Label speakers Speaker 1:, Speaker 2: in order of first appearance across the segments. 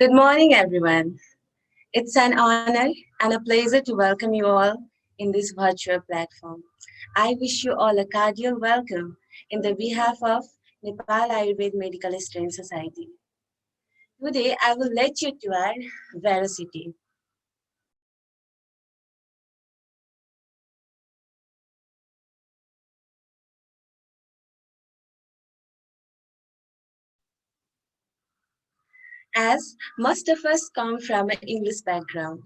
Speaker 1: Good morning, everyone. It's an honor and a pleasure to welcome you all in this virtual platform. I wish you all a cordial welcome in the behalf of Nepal Ayurveda Medical Student Society. Today, I will let you to our veracity. As most of us come from an English background,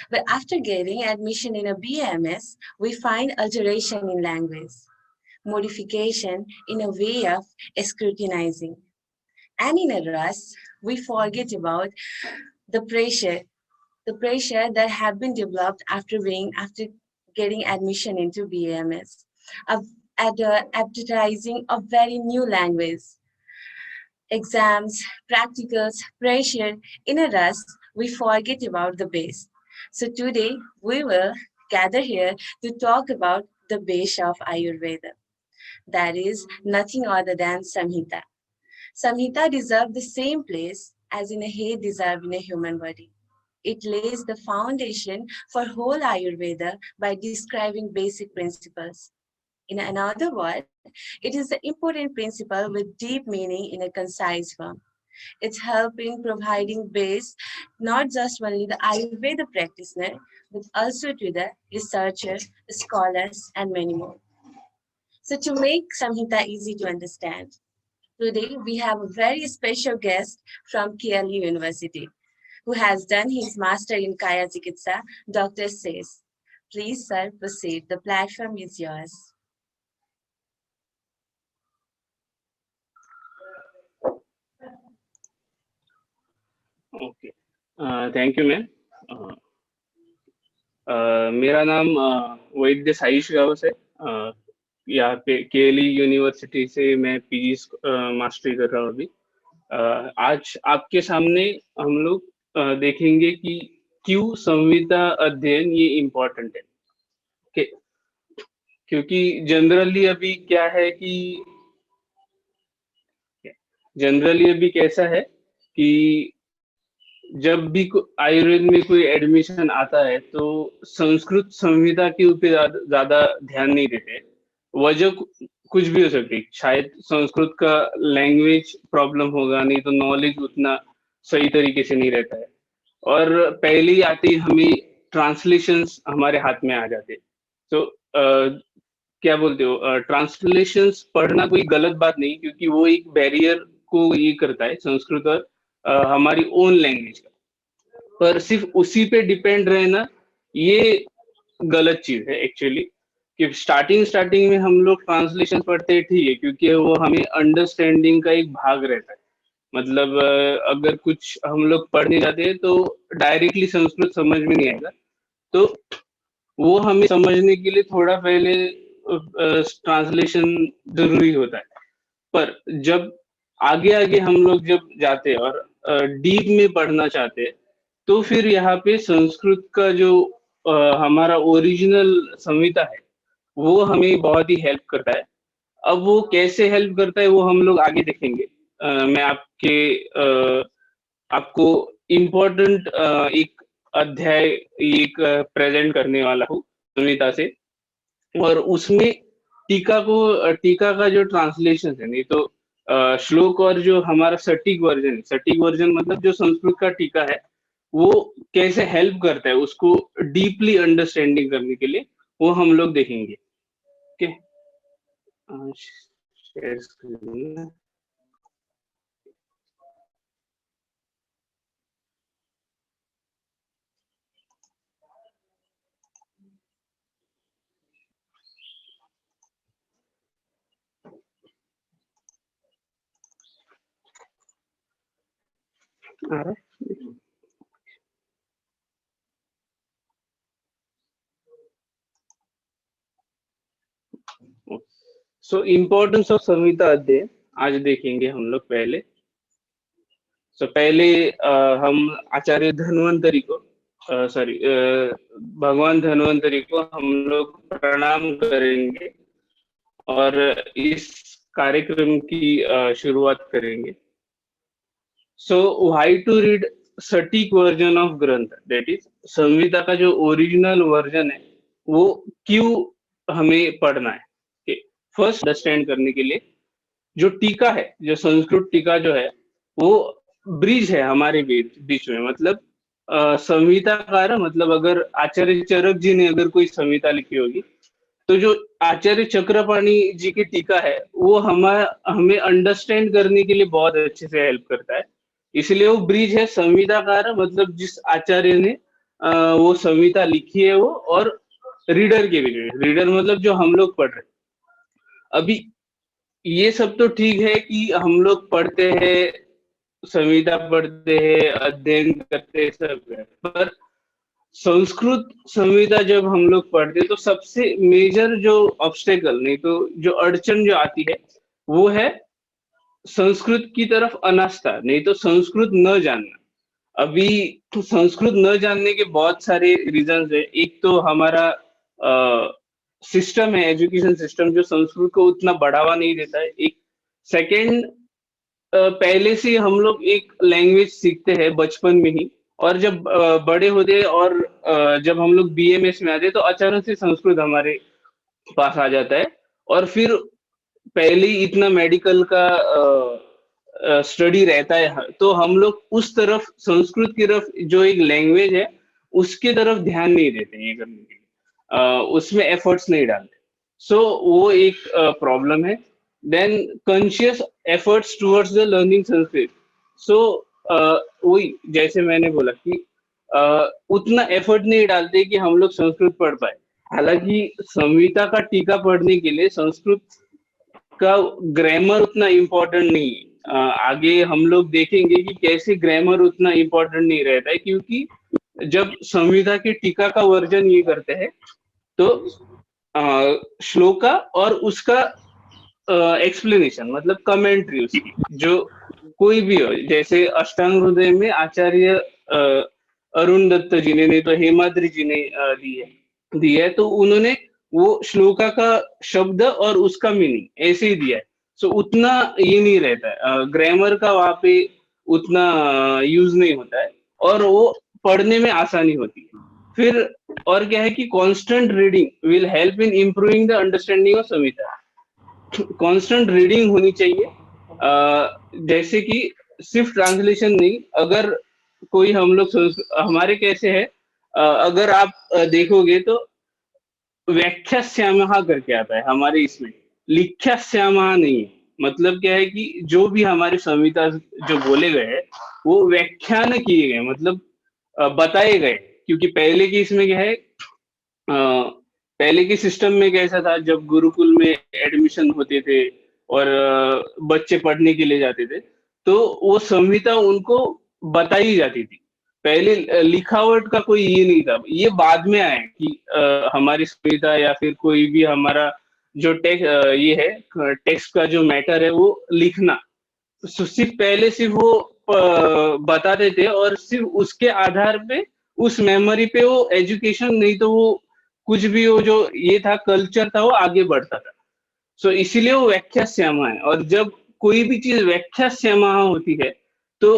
Speaker 1: but after getting admission in a BMS, we find alteration in language, modification in a way of scrutinizing. And in a rush, we forget about the pressure, the pressure that have been developed after getting admission into BMS, of advertising a very new language, exams, practicals, pressure. In a rush, we forget about the base. So today we will gather here to talk about the base of Ayurveda. That is nothing other than Samhita. Samhita deserves the same place as in a hair deserve in a human body. It lays the foundation for whole Ayurveda by describing basic principles. In another word, it is the important principle with deep meaning in a concise form. It's helping providing base not just only the Ayurveda practitioner, but also to the researchers, scholars, and many more. So to make Samhita easy to understand, today we have a very special guest from KLU University who has done his master in Kaya Chikitsa, Dr. Says. Please, sir, proceed. The platform is yours.
Speaker 2: Okay, thank you ma'am. मेरा नाम वैद्य साईश गावस है। यहाँ पे KLE university से मैं PG mastery कर रहा हूँ अभी। आज आपके सामने हम लोग देखेंगे कि क्यों संहिता अध्ययन ये इम्पोर्टेंट है। ओके, क्योंकि जनरली अभी क्या है कि कैसा है कि जब भी आयुर्वेद में कोई एडमिशन आता है तो संस्कृत संहिता के ऊपर ज्यादा ध्यान नहीं देते। वजह कुछ भी हो सकती है, शायद संस्कृत का लैंग्वेज प्रॉब्लम होगा, नहीं तो नॉलेज उतना सही तरीके से नहीं रहता है, और पहले ही आते ही हमें ट्रांसलेशंस हमारे हाथ में आ जाते। तो क्या बोलते हो, ट्रांसलेशंस पढ़ना कोई गलत बात नहीं, क्योंकि वो एक बैरियर को ये करता है संस्कृत और हमारी ओन लैंग्वेज का। पर सिर्फ उसी पे डिपेंड रहना ये गलत चीज है एक्चुअली। कि स्टार्टिंग में हम लोग ट्रांसलेशन पढ़ते हैं, ठीक है, क्योंकि वो हमें अंडरस्टैंडिंग का एक भाग रहता है। मतलब अगर कुछ हम लोग पढ़ने जाते हैं तो डायरेक्टली संस्कृत समझ में नहीं आएगा, तो वो हमें समझने के लिए थोड़ा पहले ट्रांसलेशन जरूरी होता है। पर जब आगे आगे हम लोग जब जाते हैं और डीप में पढ़ना चाहते हैं, तो फिर यहाँ पे संस्कृत का जो हमारा ओरिजिनल संहिता है वो हमें बहुत ही हेल्प करता है। अब वो कैसे हेल्प करता है वो हम लोग आगे देखेंगे। मैं आपको इम्पोर्टेंट एक अध्याय एक प्रेजेंट करने वाला हूँ संहिता से, और उसमें टीका का जो ट्रांसलेशन है, नहीं तो श्लोक और जो हमारा सटीक वर्जन मतलब जो संस्कृत का टीका है वो कैसे हेल्प करता है उसको डीपली अंडरस्टैंडिंग करने के लिए, वो हम लोग देखेंगे। Okay, share screen. आ रहा है? सो इम्पोर्टेंस ऑफ संहिता अध्ययन आज देखेंगे हम लोग पहले। पहले हम आचार्य धन्वंतरी को भगवान धन्वंतरी को हम लोग प्रणाम करेंगे और इस कार्यक्रम की शुरुआत करेंगे। सो व्हाई टू रीड सटीक वर्जन ऑफ ग्रंथ, दैट इज संहिता का जो ओरिजिनल वर्जन है वो क्यों हमें पढ़ना है। फर्स्ट अंडरस्टैंड करने के लिए जो टीका है, जो संस्कृत टीका जो है वो ब्रिज है हमारे बीच में। मतलब संहिताकार मतलब अगर आचार्य चरक जी ने अगर कोई संहिता लिखी होगी तो जो आचार्य चक्रपाणी जी की टीका है वो हमें अंडरस्टैंड करने के लिए बहुत अच्छे से हेल्प करता है। इसलिए वो ब्रिज है। संहिताकार मतलब जिस आचार्य ने वो संहिता लिखी है वो, और रीडर के लिए, रीडर मतलब जो हम लोग पढ़ रहे हैं। अभी ये सब तो ठीक है कि हम लोग पढ़ते हैं, संहिता पढ़ते हैं, अध्ययन करते हैं, सब है। पर संस्कृत संहिता जब हम लोग पढ़ते हैं तो सबसे मेजर जो ऑब्स्टेकल, नहीं तो जो अड़चन जो आती है वो है संस्कृत की तरफ अनास्था, नहीं तो संस्कृत न जानना। अभी तो संस्कृत न जानने के बहुत सारे रीजंस है। एक तो हमारा सिस्टम है, एजुकेशन सिस्टम, जो संस्कृत को उतना बढ़ावा नहीं देता है। एक सेकंड, पहले से हम लोग एक लैंग्वेज सीखते हैं बचपन में ही, और जब बड़े होते हैं और जब हम लोग बीएमएस में आते हैं तो अचानक से संस्कृत हमारे पास आ जाता है। और फिर पहले ही इतना मेडिकल का स्टडी रहता है तो हम लोग उस तरफ, संस्कृत की तरफ जो एक लैंग्वेज है उसके तरफ ध्यान नहीं देते ये करने के लिए, उसमें एफर्ट्स नहीं डालते। सो वो एक प्रॉब्लम है। Then conscious efforts towards the learning Sanskrit. So वही जैसे मैंने बोला कि उतना एफर्ट नहीं डालते कि हम लोग संस्कृत पढ़ पाए। हालांकि संहिता का टीका पढ़ने के लिए संस्कृत का ग्रामर उतना इम्पोर्टेंट नहीं है। आगे हम लोग देखेंगे कि कैसे ग्रामर उतना इम्पोर्टेंट नहीं रहता है, क्योंकि जब संहिता की टीका का वर्जन ये करते हैं तो श्लोका और उसका एक्सप्लेनेशन मतलब कमेंट्री उसकी, जो कोई भी हो, जैसे अष्टांग हृदय में आचार्य अरुण दत्त जी ने, नहीं तो हेमाद्री जी ने दी है, तो उन्होंने वो श्लोका का शब्द और उसका मीनिंग ऐसे ही दिया है। सो उतना ये नहीं रहता है, ग्रामर का वहां पे उतना यूज नहीं होता है, और वो पढ़ने में आसानी होती है। फिर और क्या है कि constant reading will help in improving the understanding of Samhita. Constant reading होनी चाहिए, जैसे कि सिर्फ ट्रांसलेशन नहीं। अगर कोई हम लोग हमारे कैसे है, अगर आप देखोगे तो व्याख्या श्यामहा करके आता है हमारे इसमें, लिख्या श्यामहा नहीं है। मतलब क्या है कि जो भी हमारे संहिता जो बोले गए हैं वो व्याख्यान किए गए, मतलब बताए गए। क्योंकि पहले की इसमें क्या है, पहले के सिस्टम में कैसा था, जब गुरुकुल में एडमिशन होते थे और बच्चे पढ़ने के लिए जाते थे तो वो संहिता उनको बताई जाती थी। पहले लिखावट का कोई ये नहीं था, ये बाद में आया कि हमारी संहिता या फिर कोई भी हमारा जो ये है टेक्स्ट का जो मैटर है वो लिखना। सिर्फ पहले सिर्फ वो बताते थे और सिर्फ उसके आधार पे, उस मेमोरी पे वो एजुकेशन, नहीं तो वो कुछ भी वो जो ये था कल्चर था वो आगे बढ़ता था। सो इसीलिए वो व्याख्या श्यामा है। और जब कोई भी चीज व्याख्या श्यामा होती है तो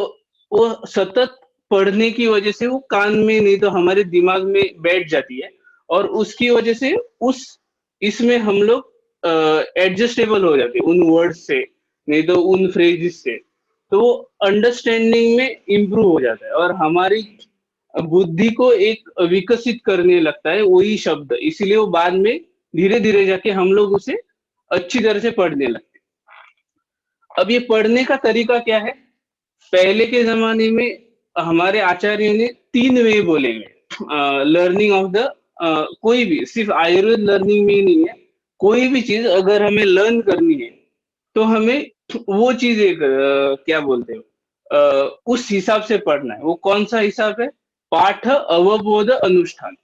Speaker 2: वो सतत पढ़ने की वजह से वो कान में, नहीं तो हमारे दिमाग में बैठ जाती है, और उसकी वजह से उस इसमें हम लोग एडजस्टेबल हो जाते हैं उन वर्ड से, नहीं तो उन फ्रेजेस से। तो वो अंडरस्टैंडिंग में इम्प्रूव हो जाता है और हमारी बुद्धि को एक विकसित करने लगता है वही शब्द। इसीलिए वो बाद में धीरे धीरे जाके हम लोग उसे अच्छी तरह से पढ़ने लगते हैं। अब ये पढ़ने का तरीका क्या है, पहले के जमाने में हमारे आचार्य ने 3 वे बोले गए लर्निंग ऑफ द, कोई भी, सिर्फ आयुर्वेद लर्निंग में ही नहीं है, कोई भी चीज अगर हमें लर्न करनी है तो हमें वो चीज एक क्या बोलते हो, उस हिसाब से पढ़ना है। वो कौन सा हिसाब है, पाठ अवबोध अनुष्ठान।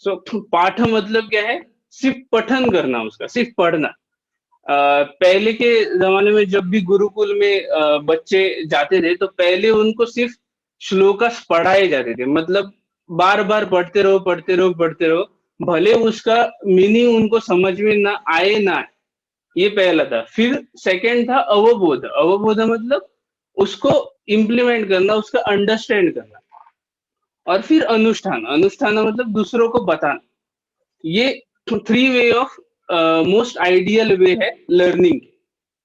Speaker 2: सो पाठ मतलब क्या है, सिर्फ पठन करना, उसका सिर्फ पढ़ना। पहले के जमाने में जब भी गुरुकुल में बच्चे जाते थे तो पहले उनको सिर्फ श्लोकास पढ़ाए जाते थे, मतलब बार बार पढ़ते रहो पढ़ते रहो पढ़ते रहो, भले उसका मीनिंग उनको समझ में ना आए ना आए। ये पहला था। फिर सेकंड था अवबोध। अवबोध मतलब उसको इम्प्लीमेंट करना, उसका अंडरस्टैंड करना। और फिर अनुष्ठान, अनुष्ठान मतलब दूसरों को बताना। ये three way of most ideal way है लर्निंग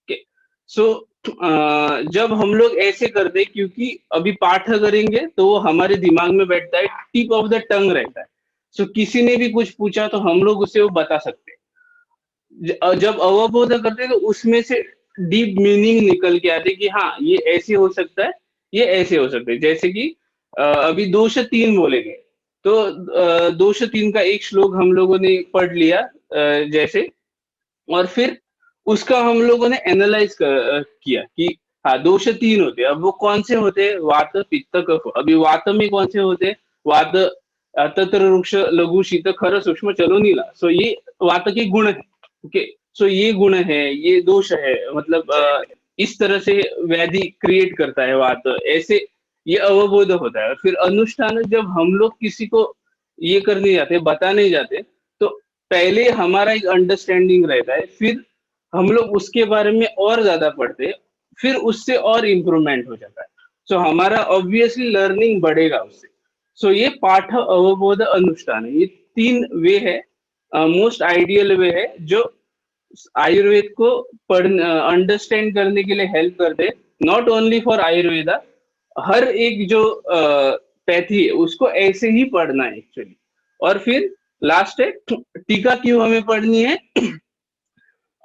Speaker 2: के। सो जब हम लोग ऐसे करते हैं, क्योंकि अभी पाठ करेंगे तो वो हमारे दिमाग में बैठता है, टिप ऑफ द टंग रहता है। सो किसी ने भी कुछ पूछा तो हम लोग उसे वो बता सकते हैं। जब अवबोध करते हैं तो उसमें से डीप मीनिंग निकल के आते कि हाँ ये ऐसे हो सकता है, ये ऐसे हो सकता है। जैसे कि अभी दोष तीन बोले गए, तो दोष तीन का एक श्लोक हम लोगों ने पढ़ लिया जैसे, और फिर उसका हम लोगों ने एनालाइज किया कि हाँ दोष तीन होते हैं। अब वो कौन से होते हैं? वात पित्त कफ। अभी वात में कौन से होते हैं? वात तत्र वृक्ष लघु शीत खर सूक्ष्म चलो नीला। सो ये वात के गुण है। ओके, सो ये गुण है, ये दोष है, मतलब इस तरह से व्याधि क्रिएट करता है वात, ऐसे ये अवबोध होता है। और फिर अनुष्ठान, जब हम लोग किसी को ये करने जाते, बताने जाते, तो पहले हमारा एक अंडरस्टैंडिंग रहता है, फिर हम लोग उसके बारे में और ज्यादा पढ़ते, फिर उससे और इम्प्रूवमेंट हो जाता है। सो हमारा ऑब्वियसली लर्निंग बढ़ेगा उससे। सो ये पाठ अवबोध अनुष्ठान है, ये तीन वे है, मोस्ट आइडियल वे है, जो आयुर्वेद को पढ़ने अंडरस्टैंड करने के लिए हेल्प करते। नॉट ओनली फॉर आयुर्वेदा, हर एक जो पैथी है उसको ऐसे ही पढ़ना है एक्चुअली। और फिर लास्ट है टीका, क्यों हमें पढ़नी है?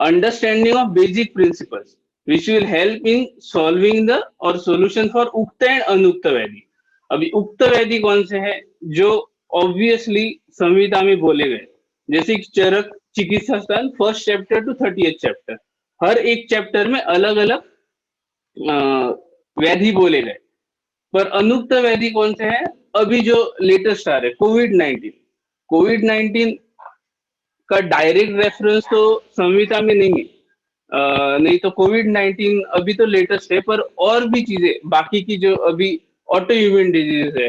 Speaker 2: Understanding of basic principles which will help in solving the और सॉल्यूशन फॉर उक्त एंड अनुक्त व्याधि। अभी उक्त व्याधि कौन से है? जो ऑब्वियसली संहिता में बोले गए, जैसे Charaka Chikitsa Sthana first chapter to 30th chapter, हर एक चैप्टर में अलग अलग व्याधि बोले गए। पर अनुक्त व्याधि कौन से है? अभी जो लेटेस्ट आ रहे कोविड-19, कोविड-19 का डायरेक्ट रेफरेंस तो संहिता में नहीं है। नहीं तो कोविड-19 अभी तो लेटेस्ट है, पर और भी चीजें बाकी की जो अभी ऑटो इम्यून डिजीज है,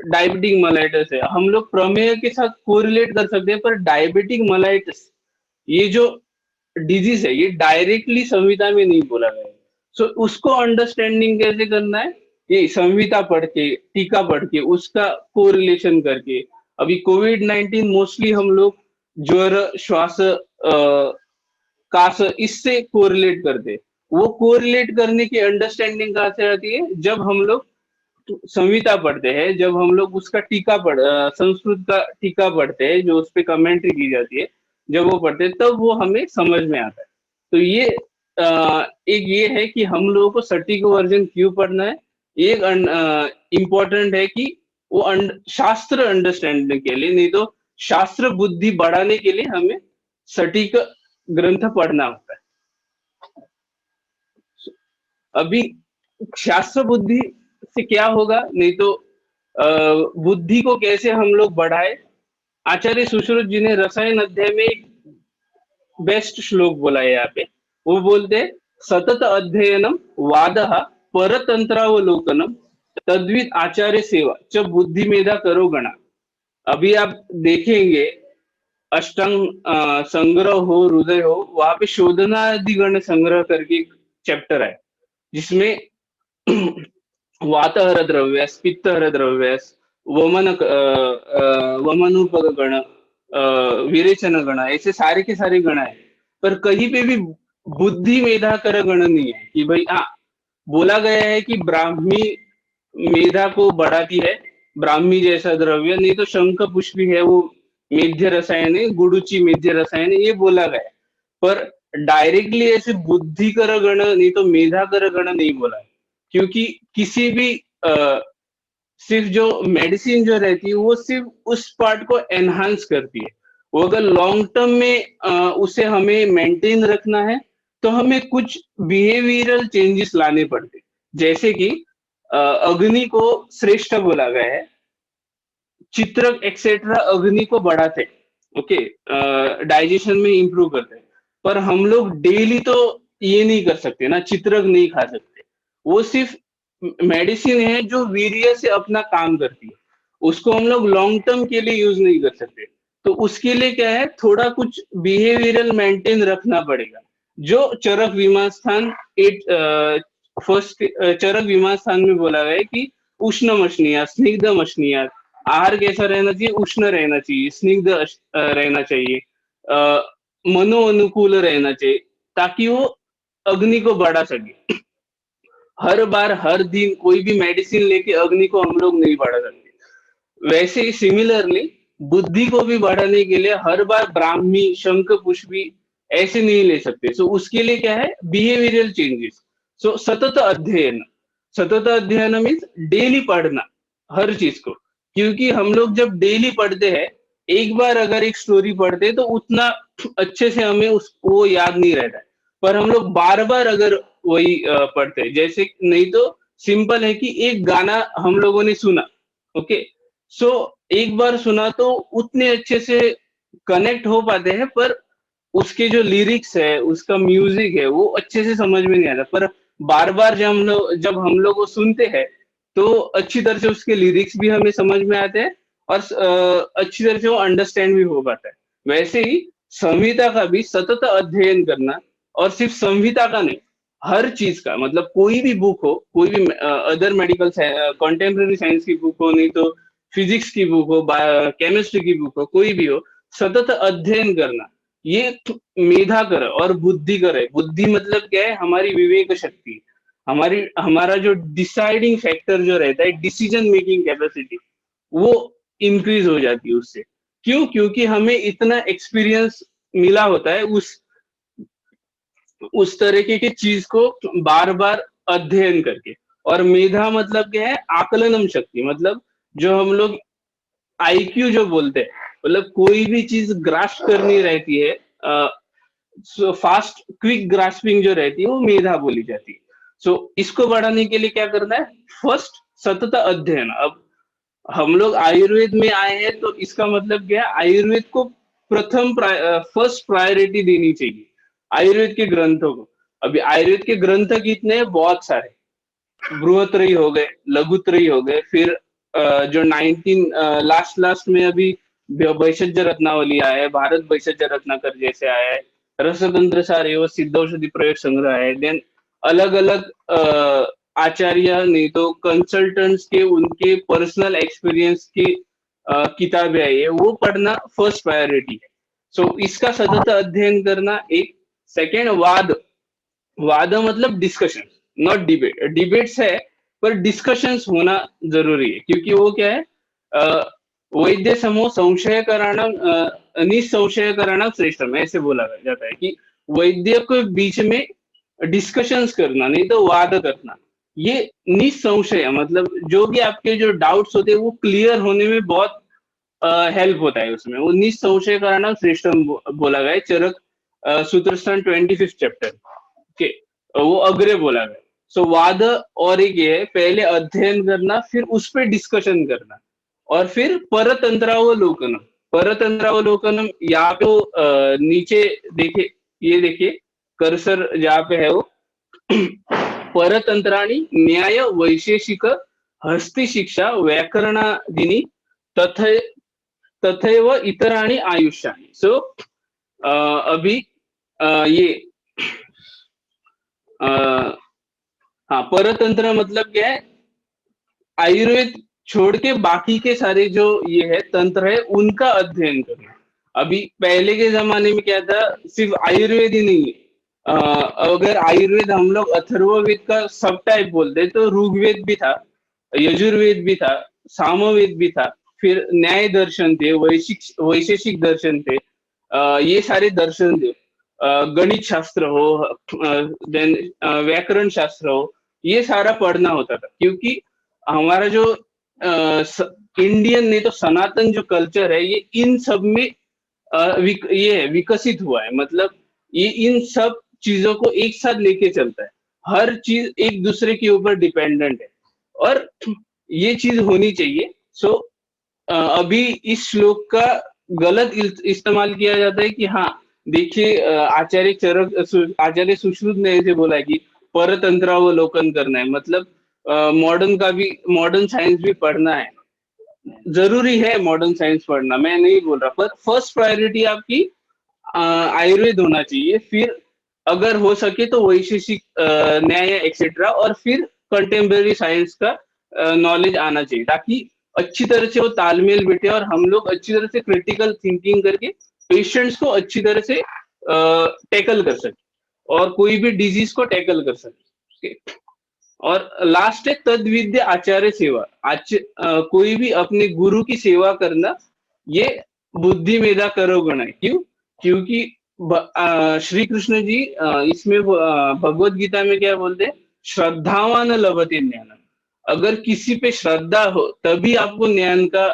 Speaker 2: डायबिटिक मलाइटिस है, हम लोग प्रमेय के साथ कोरिलेट कर सकते हैं, पर डायबिटिक मलाइटिस ये जो डिजीज है, ये डायरेक्टली संहिता में नहीं बोला गया है। सो उसको अंडरस्टैंडिंग कैसे करना है? ये संहिता पढ़ के, टीका पढ़ के, उसका कोरिलेशन करके। अभी कोविड-19 मोस्टली हम लोग ज्वर, श्वास, काश, इससे कोरिलेट करते। वो कोरिलेट करने की अंडरस्टैंडिंग कहाँ से आती है? जब हम लोग संहिता पढ़ते हैं, जब हम लोग उसका टीका संस्कृत का टीका पढ़ते हैं, जो उस पे कमेंट्री की जाती है, जब वो पढ़ते हैं तब वो हमें समझ में आता है। तो ये एक ये है कि हम लोगों को सटीक वर्जन क्यों पढ़ना है। एक इम्पोर्टेंट है कि वो शास्त्र अंडरस्टैंडिंग के लिए, नहीं तो शास्त्र बुद्धि बढ़ाने के लिए हमें सटीक ग्रंथ पढ़ना होता है। अभी शास्त्र बुद्धि से क्या होगा? नहीं तो बुद्धि को कैसे हम लोग बढ़ाए? आचार्य सुश्रुत जी ने रसायन अध्याय में एक बेस्ट श्लोक बोला है यहाँ पे। वो बोलते हैं, सतत अध्ययनम वादः परतंत्रावलोकनम तद्वित आचार्य सेवा च बुद्धि मेधा करो गणा। अभी आप देखेंगे अष्टांग संग्रह हो, हृदय हो, वहां पे शोधनादि गण संग्रह करके एक चैप्टर है, जिसमें वातहर द्रव्यस, पित्तहर द्रव्यस, वमनोपग गण, विरेचन गण, ऐसे सारे के सारे गण है। पर कहीं पे भी बुद्धि मेधा कर गण नहीं है कि भाई हाँ बोला गया है कि ब्राह्मी मेधा को बढ़ाती है, ब्राह्मी जैसा द्रव्य, नहीं तो शंख पुष्पी है वो मेध्य रसायन है, गुडुची मेध्य रसायन है, ये बोला गया है। पर डायरेक्टली ऐसे बुद्धि कर गण, नहीं तो मेधा कर गण नहीं बोला है। क्योंकि किसी भी सिर्फ जो मेडिसिन जो रहती है वो सिर्फ उस पार्ट को एनहांस करती है। वो अगर लॉन्ग टर्म में उसे हमें मेंटेन रखना है तो हमें कुछ बिहेवियरल चेंजेस लाने पड़ते, जैसे कि अग्नि को श्रेष्ठ बोला गया है, चित्रक एक्सेट्रा अग्नि को बढ़ाते, ओके, डाइजेशन में इंप्रूव करते हैं। पर हम लोग डेली तो ये नहीं कर सकते ना, चित्रक नहीं खा सकते। वो सिर्फ मेडिसिन है जो वीर्य से अपना काम करती है, उसको हम लोग लॉन्ग टर्म के लिए यूज नहीं कर सकते। तो उसके लिए क्या है, थोड़ा कुछ बिहेवियरल मेंटेन रखना पड़ेगा, जो चरक विमास्थान फर्स्ट चरक विमास्थान में बोला गया है कि उष्ण मछलियां, स्निग्ध मछलियां, आहार कैसा रहना चाहिए, उष्ण रहना चाहिए, स्निग्ध रहना चाहिए, मनो अनुकूल रहना चाहिए, ताकि वो अग्नि को बढ़ा सके। हर बार हर दिन कोई भी मेडिसिन लेके अग्नि को हम लोग नहीं बढ़ा सकते। वैसे ही सिमिलरली बुद्धि को भी बढ़ाने के लिए हर बार ब्राह्मी, शंख पुष्पी ऐसे नहीं ले सकते। सो उसके लिए क्या है, बिहेवियरल चेंजेस। सो सतत अध्ययन मीन्स डेली पढ़ना हर चीज को। क्योंकि हम लोग जब डेली पढ़ते हैं, एक बार अगर एक स्टोरी पढ़ते हैं तो उतना अच्छे से हमें उसको याद नहीं रहता है। पर हम लोग बार बार अगर वही पढ़ते हैं, जैसे नहीं तो सिंपल है कि एक गाना हम लोगों ने सुना, ओके, सो एक बार सुना तो उतने अच्छे से कनेक्ट हो पाते हैं, पर उसके जो लिरिक्स है, उसका म्यूजिक है, वो अच्छे से समझ में नहीं आता। पर बार बार जब हम लोग वो सुनते हैं तो अच्छी तरह से उसके लिरिक्स भी हमें समझ में आते हैं और अच्छी तरह से वो अंडरस्टैंड भी हो पाता है। वैसे ही संहिता का भी सतत अध्ययन करना, और सिर्फ संहिता का नहीं, हर चीज का, मतलब कोई भी बुक हो, कोई भी अदर मेडिकल कॉन्टेम्प्रेरी साइंस की बुक हो, नहीं तो फिजिक्स की बुक हो, केमिस्ट्री की बुक हो, कोई भी हो, सतत अध्ययन करना, ये मेधा कर और बुद्धि करे। बुद्धि मतलब क्या है, हमारी विवेक शक्ति, हमारा जो डिसाइडिंग फैक्टर जो रहता है, डिसीजन मेकिंग कैपेसिटी, वो इंक्रीज हो जाती है उससे। क्यों? क्योंकि हमें इतना एक्सपीरियंस मिला होता है उस तरीके की चीज को बार बार अध्ययन करके। और मेधा मतलब क्या है, आकलनम शक्ति, मतलब जो हम लोग आईक्यू जो बोलते हैं, मतलब कोई भी चीज ग्रास्प करनी रहती है, फास्ट क्विक ग्रास्पिंग जो रहती है, वो मेधा बोली जाती है। सो इसको बढ़ाने के लिए क्या करना है, फर्स्ट सतत अध्ययन। अब हम लोग आयुर्वेद में आए हैं तो इसका मतलब क्या है, आयुर्वेद को फर्स्ट प्रायोरिटी देनी चाहिए, आयुर्वेद के ग्रंथों को। अभी आयुर्वेद के ग्रंथ कितने हैं, बहुत सारे। बृहत्रयी हो गए, लघुत्रयी हो गए, फिर जो 19 लास्ट लास्ट में अभी वैशज्य रत्नावली आया है, भारत वैशज्य रत्नाकर जैसे आया है, रसतंत्र सार एवं सिद्धौषधि प्रयोग संग्रह है। देन अलग अलग आचार्य नहीं तो कंसल्टेंट्स के उनके पर्सनल एक्सपीरियंस की किताबें आई है, वो पढ़ना फर्स्ट प्रायोरिटी है। सो इसका सतत अध्ययन करना एक। सेकेंड, वाद मतलब डिस्कशन, नॉट डिबेट। डिबेट्स है पर डिस्कशंस होना जरूरी है, क्योंकि वो क्या है, वैद्य समूह संशय कराना, निसंशय कराना श्रेष्ठम, ऐसे बोला जाता है कि वैद्य के बीच में डिस्कशंस करना, नहीं तो वाद करना, ये निसंशय मतलब जो भी आपके जो डाउट्स होते हैं वो क्लियर होने में बहुत हेल्प होता है उसमें। वो निसंशय कराना श्रेष्ठम बोला गया है, चरक सूत्रस्थान 25 चैप्टर के, वो अग्रे बोला गया। सो वाद और एक ये है, पहले अध्ययन करना, फिर उस पर डिस्कशन करना, और फिर परतंत्रावलोकनम। परतंत्रावलोकनम यहाँ पे वो नीचे देखे, ये देखिए कर्सर जहाँ पे है वो परतंत्राणी न्याय वैशेषिक हस्ति शिक्षा व्याकरणादिनी तथा तथैव इतराणी आयुष्यानि। सो अभी ये हाँ, परतंत्र मतलब क्या है, आयुर्वेद छोड़ के बाकी के सारे जो ये है तंत्र है उनका अध्ययन करना। अभी पहले के जमाने में क्या था, सिर्फ आयुर्वेद ही नहीं है। अगर आयुर्वेद हम लोग अथर्ववेद का सब टाइप बोलते तो ऋग्वेद भी था, यजुर्वेद भी था, सामवेद भी था, फिर न्याय दर्शन थे, वैशेषिक दर्शन थे, ये सारे दर्शन थे। गणित शास्त्र हो, देन व्याकरण शास्त्र हो, ये सारा पढ़ना होता था। क्योंकि हमारा जो इंडियन नहीं तो सनातन जो कल्चर है, ये इन सब में ये है, विकसित हुआ है। मतलब ये इन सब चीजों को एक साथ लेके चलता है, हर चीज एक दूसरे के ऊपर डिपेंडेंट है, और ये चीज होनी चाहिए। सो अभी इस श्लोक का गलत इस्तेमाल किया जाता है कि हाँ देखिए, आचार्य सुश्रुत ने ऐसे बोला है कि परतंत्रावलोकन करना है, मतलब मॉडर्न का भी, मॉडर्न साइंस भी पढ़ना है। जरूरी है मॉडर्न साइंस पढ़ना, मैं नहीं बोल रहा, पर फर्स्ट प्रायोरिटी आपकी आयुर्वेद होना चाहिए, फिर अगर हो सके तो वैशेषिक न्याय एक्सेट्रा, और फिर कंटेम्पररी साइंस का नॉलेज आना चाहिए, ताकि अच्छी तरह से वो तालमेल बैठे और हम लोग अच्छी तरह से क्रिटिकल थिंकिंग करके पेशेंट्स को अच्छी तरह से टैकल कर सके और कोई भी डिजीज को टैकल कर सके। okay? और लास्ट है तद विद्या आचार्य सेवा। कोई भी अपने गुरु की सेवा करना, ये बुद्धि मेधा करो गण है। क्यों? क्योंकि श्री कृष्ण जी इसमें भगवत गीता में क्या बोलते हैं, श्रद्धावान लभते ज्ञान। अगर किसी पे श्रद्धा हो तभी आपको ज्ञान का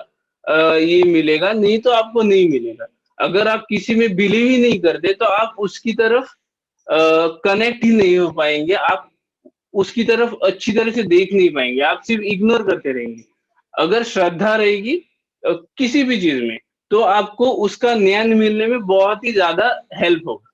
Speaker 2: ये मिलेगा, नहीं तो आपको नहीं मिलेगा। अगर आप किसी में बिलीव ही नहीं करते तो आप उसकी तरफ कनेक्ट ही नहीं हो पाएंगे, आप उसकी तरफ अच्छी तरह से देख नहीं पाएंगे, आप सिर्फ इग्नोर करते रहेंगे। अगर श्रद्धा रहेगी किसी भी चीज में, तो आपको उसका ज्ञान मिलने में बहुत ही ज्यादा हेल्प होगा।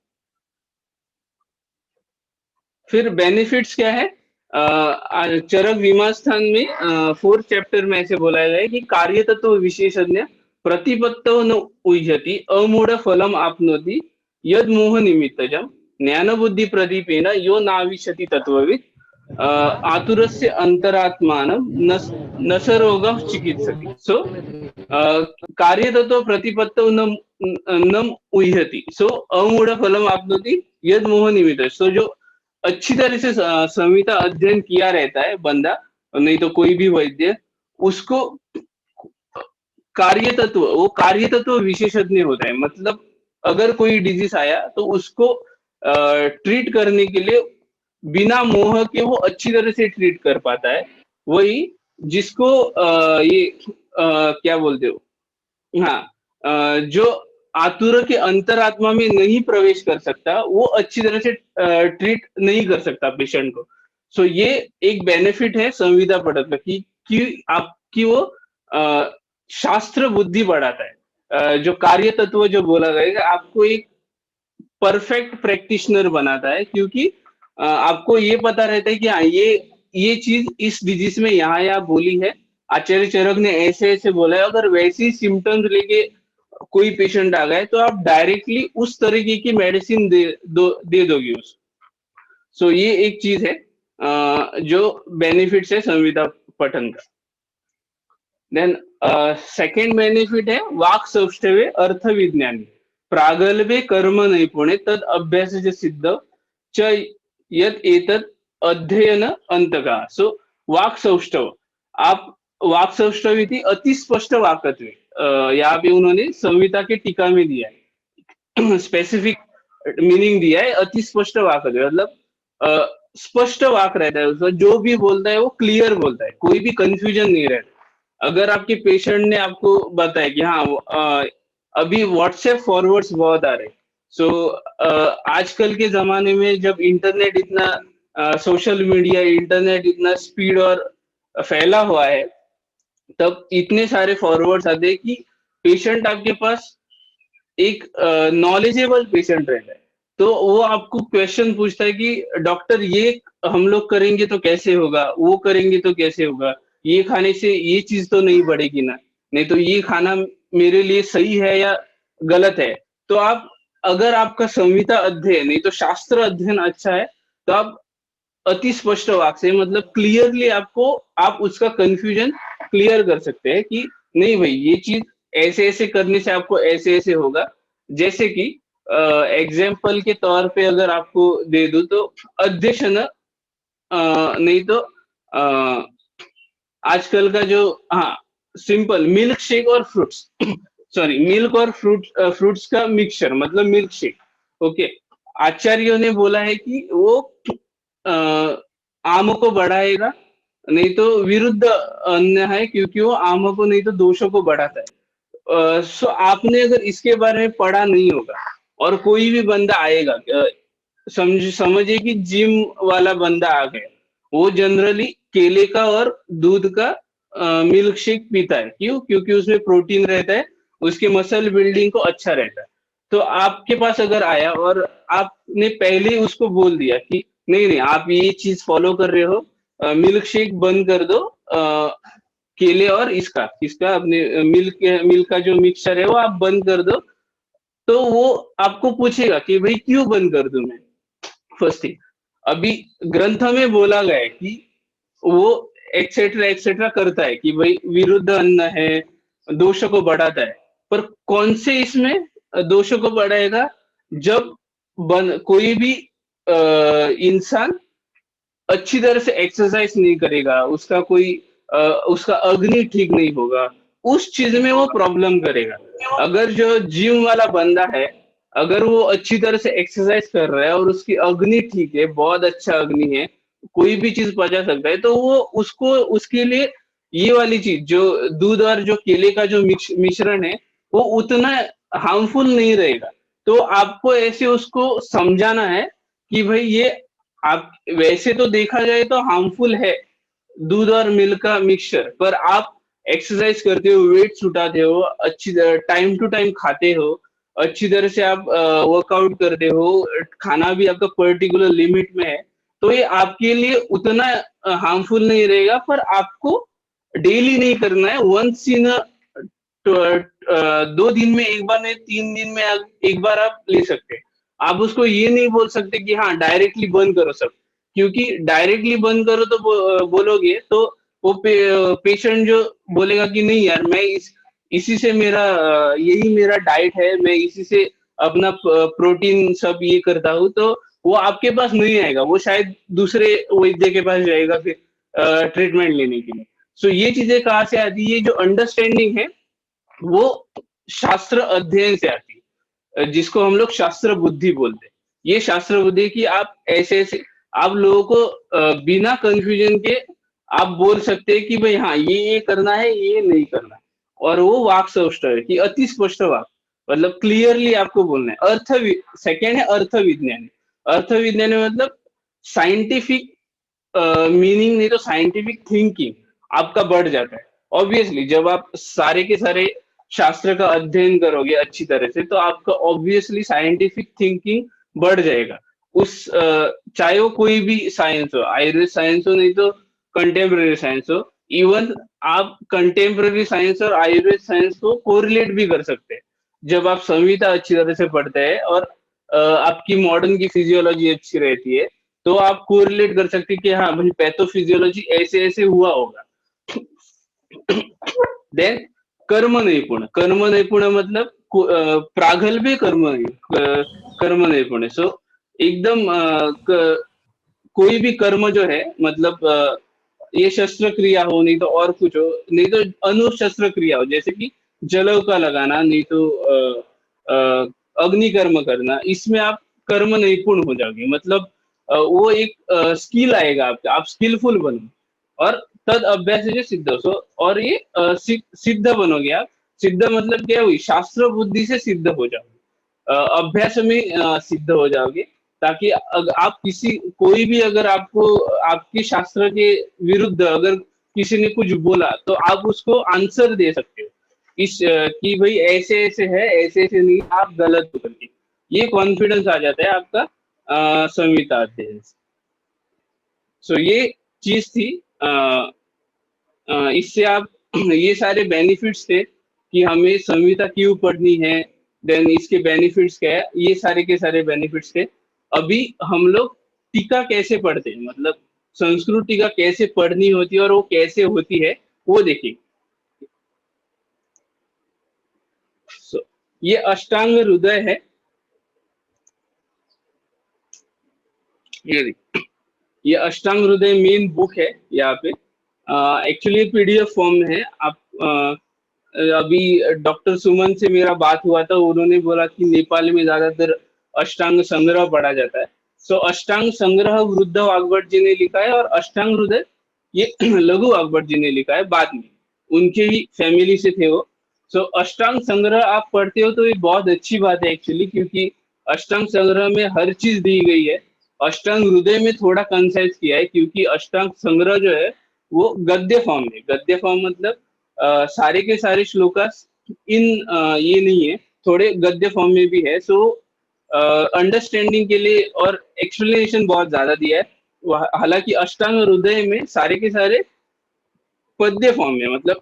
Speaker 2: फिर बेनिफिट्स क्या है? चरक विमास्थान में 4th चैप्टर में ऐसे बोला गया है कि कार्य तत्व विशेषज्ञ प्रतिपत्तौ न उह्यति अमूढ़ फलम आपनोति यद मोह निमित्तजम ज्ञान बुद्धि प्रदीपेन यो नाविशति तत्वविद आतुरस्य अंतरात्मान नसरोगः चिकित्सति। सो कार्य तत्व प्रतिपत्तौ न उह्यति, सो अमूढ़ फलम आपनोति यद मोह निमित्त। सो जो अच्छी तरह से संहिता अध्ययन किया रहता है बंदा, नहीं तो कोई भी वैद्य, उसको कार्य तत्व, वो कार्य तत्व विशेषज्ञ होता है। मतलब अगर कोई डिजीज आया तो उसको ट्रीट करने के लिए बिना मोह के वो अच्छी तरह से ट्रीट कर पाता है। वही जिसको ये क्या बोलते हो, हाँ, जो आतुर के अंतरात्मा में नहीं प्रवेश कर सकता, वो अच्छी तरह से ट्रीट नहीं कर सकता पेशेंट को। सो ये एक बेनिफिट है संविदा पढ़त का, कि आपकी वो शास्त्र बुद्धि बढ़ाता है। जो कार्य तत्व जो बोला गया, आपको एक परफेक्ट प्रैक्टिशनर बनाता है, क्योंकि आपको ये पता रहता है कि हाँ, ये चीज इस डिजीज में यहाँ बोली है, आचार्य चरक ने ऐसे ऐसे बोला है। अगर वैसी सिम्टम्स लेके कोई पेशेंट आ गए तो आप डायरेक्टली उस तरीके की मेडिसिन दे दोगे उसको। सो ये एक चीज है जो बेनिफिट्स है संविदा पठन का। देन सेकेंड बेनिफिट है वाक सौष्ठवे अर्थ विज्ञानी प्रागल्भे कर्म नैपुणे तद अभ्यास सिद्ध च यत एतद अध्ययन अंतका। सो वाक सौष्ठव, आप वाक सौष्ठव इति अति स्पष्ट वाकत्वे, यहाँ पे उन्होंने संहिता के टीका में दिया है, स्पेसिफिक मीनिंग दिया है, अति स्पष्ट वाकत्वे, मतलब स्पष्ट वाक रहता है उसका, जो भी बोलता है वो क्लियर बोलता है, कोई भी कंफ्यूजन नहीं रहता। अगर आपके पेशेंट ने आपको बताया कि हाँ अभी व्हाट्सएप फॉरवर्ड्स बहुत आ रहे, सो आजकल के जमाने में जब इंटरनेट इतना सोशल मीडिया इंटरनेट इतना स्पीड और फैला हुआ है, तब इतने सारे फॉरवर्ड्स आते हैं कि पेशेंट आपके पास एक नॉलेजेबल पेशेंट रहता है, तो वो आपको क्वेश्चन पूछता है कि डॉक्टर ये हम लोग करेंगे तो कैसे होगा, वो करेंगे तो कैसे होगा, ये खाने से ये चीज तो नहीं बढ़ेगी ना, नहीं तो ये खाना मेरे लिए सही है या गलत है। तो आप, अगर आपका संहिता अध्ययन नहीं तो शास्त्र अध्ययन अच्छा है, तो आप अति स्पष्ट वाक से, मतलब क्लियरली आपको, आप उसका कंफ्यूजन क्लियर कर सकते हैं कि नहीं भाई ये चीज ऐसे ऐसे करने से आपको ऐसे ऐसे होगा। जैसे कि एग्जाम्पल के तौर पे अगर आपको दे दूं तो अध्ययन, नहीं तो आजकल का जो, हाँ, सिंपल मिल्क शेक और फ्रूट्स सॉरी, मिल्क और फ्रूट्स का मिक्सचर, मतलब मिल्क शेक। ओके, आचार्यों ने बोला है कि वो आम को बढ़ाएगा, नहीं तो विरुद्ध अन्य है, क्योंकि वो आम को नहीं तो दोषों को बढ़ाता है। सो आपने अगर इसके बारे में पढ़ा नहीं होगा और कोई भी बंदा आएगा, समझिए कि जिम वाला बंदा आ गया, वो जनरली केले का और दूध का मिल्क शेक पीता है। क्यों? क्योंकि उसमें प्रोटीन रहता है, उसके मसल बिल्डिंग को अच्छा रहता है। तो आपके पास अगर आया और आपने पहले ही उसको बोल दिया कि नहीं नहीं आप ये चीज फॉलो कर रहे हो, मिल्क शेक बंद कर दो, केले और इसका इसका अपने मिल्क का जो मिक्सचर है वो आप बंद कर दो, तो वो आपको पूछेगा कि भाई क्यों बंद कर दूं मैं, फर्स्ट थिंग, अभी ग्रंथ में बोला गया है कि वो एक्सेट्रा एक्सेट्रा करता है कि भाई विरुद्ध अन्न है, दोषों को बढ़ाता है, पर कौन से इसमें दोषों को बढ़ाएगा? जब कोई भी इंसान अच्छी तरह से एक्सरसाइज नहीं करेगा, उसका कोई उसका अग्नि ठीक नहीं होगा, उस चीज में वो प्रॉब्लम करेगा। अगर जो जिम वाला बंदा है, अगर वो अच्छी तरह से एक्सरसाइज कर रहा है और उसकी अग्नि ठीक है, बहुत अच्छा अग्नि है, कोई भी चीज पचा सकता है, तो वो उसको उसके लिए ये वाली चीज जो दूध और जो केले का जो मिश्रण है, वो उतना हार्मफुल नहीं रहेगा। तो आपको ऐसे उसको समझाना है कि भाई ये आप वैसे तो देखा जाए तो हार्मफुल है दूध और मिल्क का मिक्सचर, पर आप एक्सरसाइज करते हो, वेट उठाते हो, अच्छी तरह टाइम टू टाइम खाते हो, अच्छी तरह से आप वर्कआउट करते हो, खाना भी आपका पर्टिकुलर लिमिट में है, तो ये आपके लिए उतना हार्मफुल नहीं रहेगा। पर आपको डेली नहीं करना है, वंस इन 2 दिन में एक बार, नहीं 3 दिन में एक बार आप ले सकते हैं। आप उसको ये नहीं बोल सकते कि हाँ डायरेक्टली बंद करो सब, क्योंकि डायरेक्टली बंद करो तो बोलोगे तो वो पेशेंट जो बोलेगा कि नहीं यार, मैं इसी से मेरा यही मेरा डाइट है, मैं इसी से अपना प्रोटीन सब ये करता हूँ, तो वो आपके पास नहीं आएगा, वो शायद दूसरे वैद्य के पास जाएगा फिर ट्रीटमेंट लेने के लिए। सो ये चीजें कहाँ से आती है? ये जो अंडरस्टैंडिंग है वो शास्त्र अध्ययन से आती है, जिसको हम लोग शास्त्र बुद्धि बोलते हैं। ये शास्त्र बुद्धि की आप ऐसे ऐसे आप लोगों को बिना कंफ्यूजन के आप बोल सकते हैं कि भाई हाँ ये करना है, ये नहीं करना है। और वो वाक स्पष्ट है कि अति स्पष्ट वाक, मतलब क्लियरली आपको बोलना है। सेकेंड है अर्थ विज्ञान। अर्थ विज्ञान में मतलब साइंटिफिक मीनिंग नहीं तो साइंटिफिक थिंकिंग आपका बढ़ जाता है। ऑब्वियसली जब आप सारे के सारे शास्त्र का अध्ययन करोगे अच्छी तरह से, तो आपका ऑब्वियसली साइंटिफिक थिंकिंग बढ़ जाएगा। चाहे वो कोई भी साइंस हो, आयुर्वेद साइंस हो, नहीं तो कंटेम्प्रेरी साइंस हो, इवन आप कंटेम्प्रेरी साइंस और आयुर्वेद साइंस को कोरिलेट भी कर सकते हैं। जब आप संहिता अच्छी तरह से पढ़ते हैं और आपकी मॉडर्न की फिजियोलॉजी अच्छी रहती है, तो आप कोरिलेट कर सकते हैं कि हाँ भाई पैथोफिजियोलॉजी ऐसे ऐसे हुआ होगा। देन कर्म नैपुण मतलब प्रागल्भ्य कर्म नैपुण। सो एकदम कोई भी कर्म जो है, मतलब ये शस्त्र क्रिया हो, नहीं तो और कुछ हो, नहीं तो अनुशस्त्र क्रिया हो, जैसे कि जलव का लगाना, नहीं तो अग्नि कर्म करना, इसमें आप कर्म निपुण हो जाओगे। मतलब वो एक स्किल आएगा आपका, आप स्किलफुल बनो और तद अभ्यास से सिद्ध हो। और ये सिद्ध बनोगे आप। सिद्ध मतलब क्या हुई? शास्त्र बुद्धि से सिद्ध हो जाओगे, अभ्यास में सिद्ध हो जाओगे। ताकि आप किसी कोई भी अगर आपको आपके शास्त्र के विरुद्ध अगर किसी ने कुछ बोला, तो आप उसको आंसर दे सकते हो कि भाई ऐसे ऐसे है, ऐसे ऐसे नहीं, आप गलत हो करके। ये कॉन्फिडेंस आ जाता है आपका संहिता अध्ययन से। सो ये चीज थी। इससे आप ये सारे बेनिफिट्स थे कि हमें संहिता क्यों पढ़नी है, देन इसके बेनिफिट्स क्या है, ये सारे के सारे बेनिफिट्स थे। अभी हम लोग टीका कैसे पढ़ते हैं, मतलब संस्कृत टीका कैसे पढ़नी होती है और वो कैसे होती है, वो देखिए। ये अष्टांग हृदय है, ये अष्टांग हृदय मेन बुक है यहाँ पे। एक्चुअली पीडीएफ फॉर्म में है। आप अभी डॉक्टर सुमन से मेरा बात हुआ था, उन्होंने बोला कि नेपाल में ज्यादातर अष्टांग संग्रह पढ़ा जाता है। सो अष्टांग संग्रह वृद्ध वाग्भट जी ने लिखा है, और अष्टांग हृदय ये लघु वाग्भट जी ने लिखा है, बाद में उनके ही फैमिली से थे वो। सो अष्टांग संग्रह आप पढ़ते हो तो ये बहुत अच्छी बात है एक्चुअली, क्योंकि अष्टांग संग्रह में हर चीज दी गई है। अष्टांग हृदय में थोड़ा कंसाइज किया है, क्योंकि अष्टांग संग्रह जो है वो गद्य फॉर्म है। गद्य फॉर्म मतलब सारे के सारे श्लोकास इन ये नहीं है, थोड़े गद्य फॉर्म में भी है। सो अंडरस्टैंडिंग के लिए और एक्सप्लेनेशन बहुत ज्यादा दिया है। हालांकि अष्टांग हृदय में सारे के सारे पद्य फॉर्म में, मतलब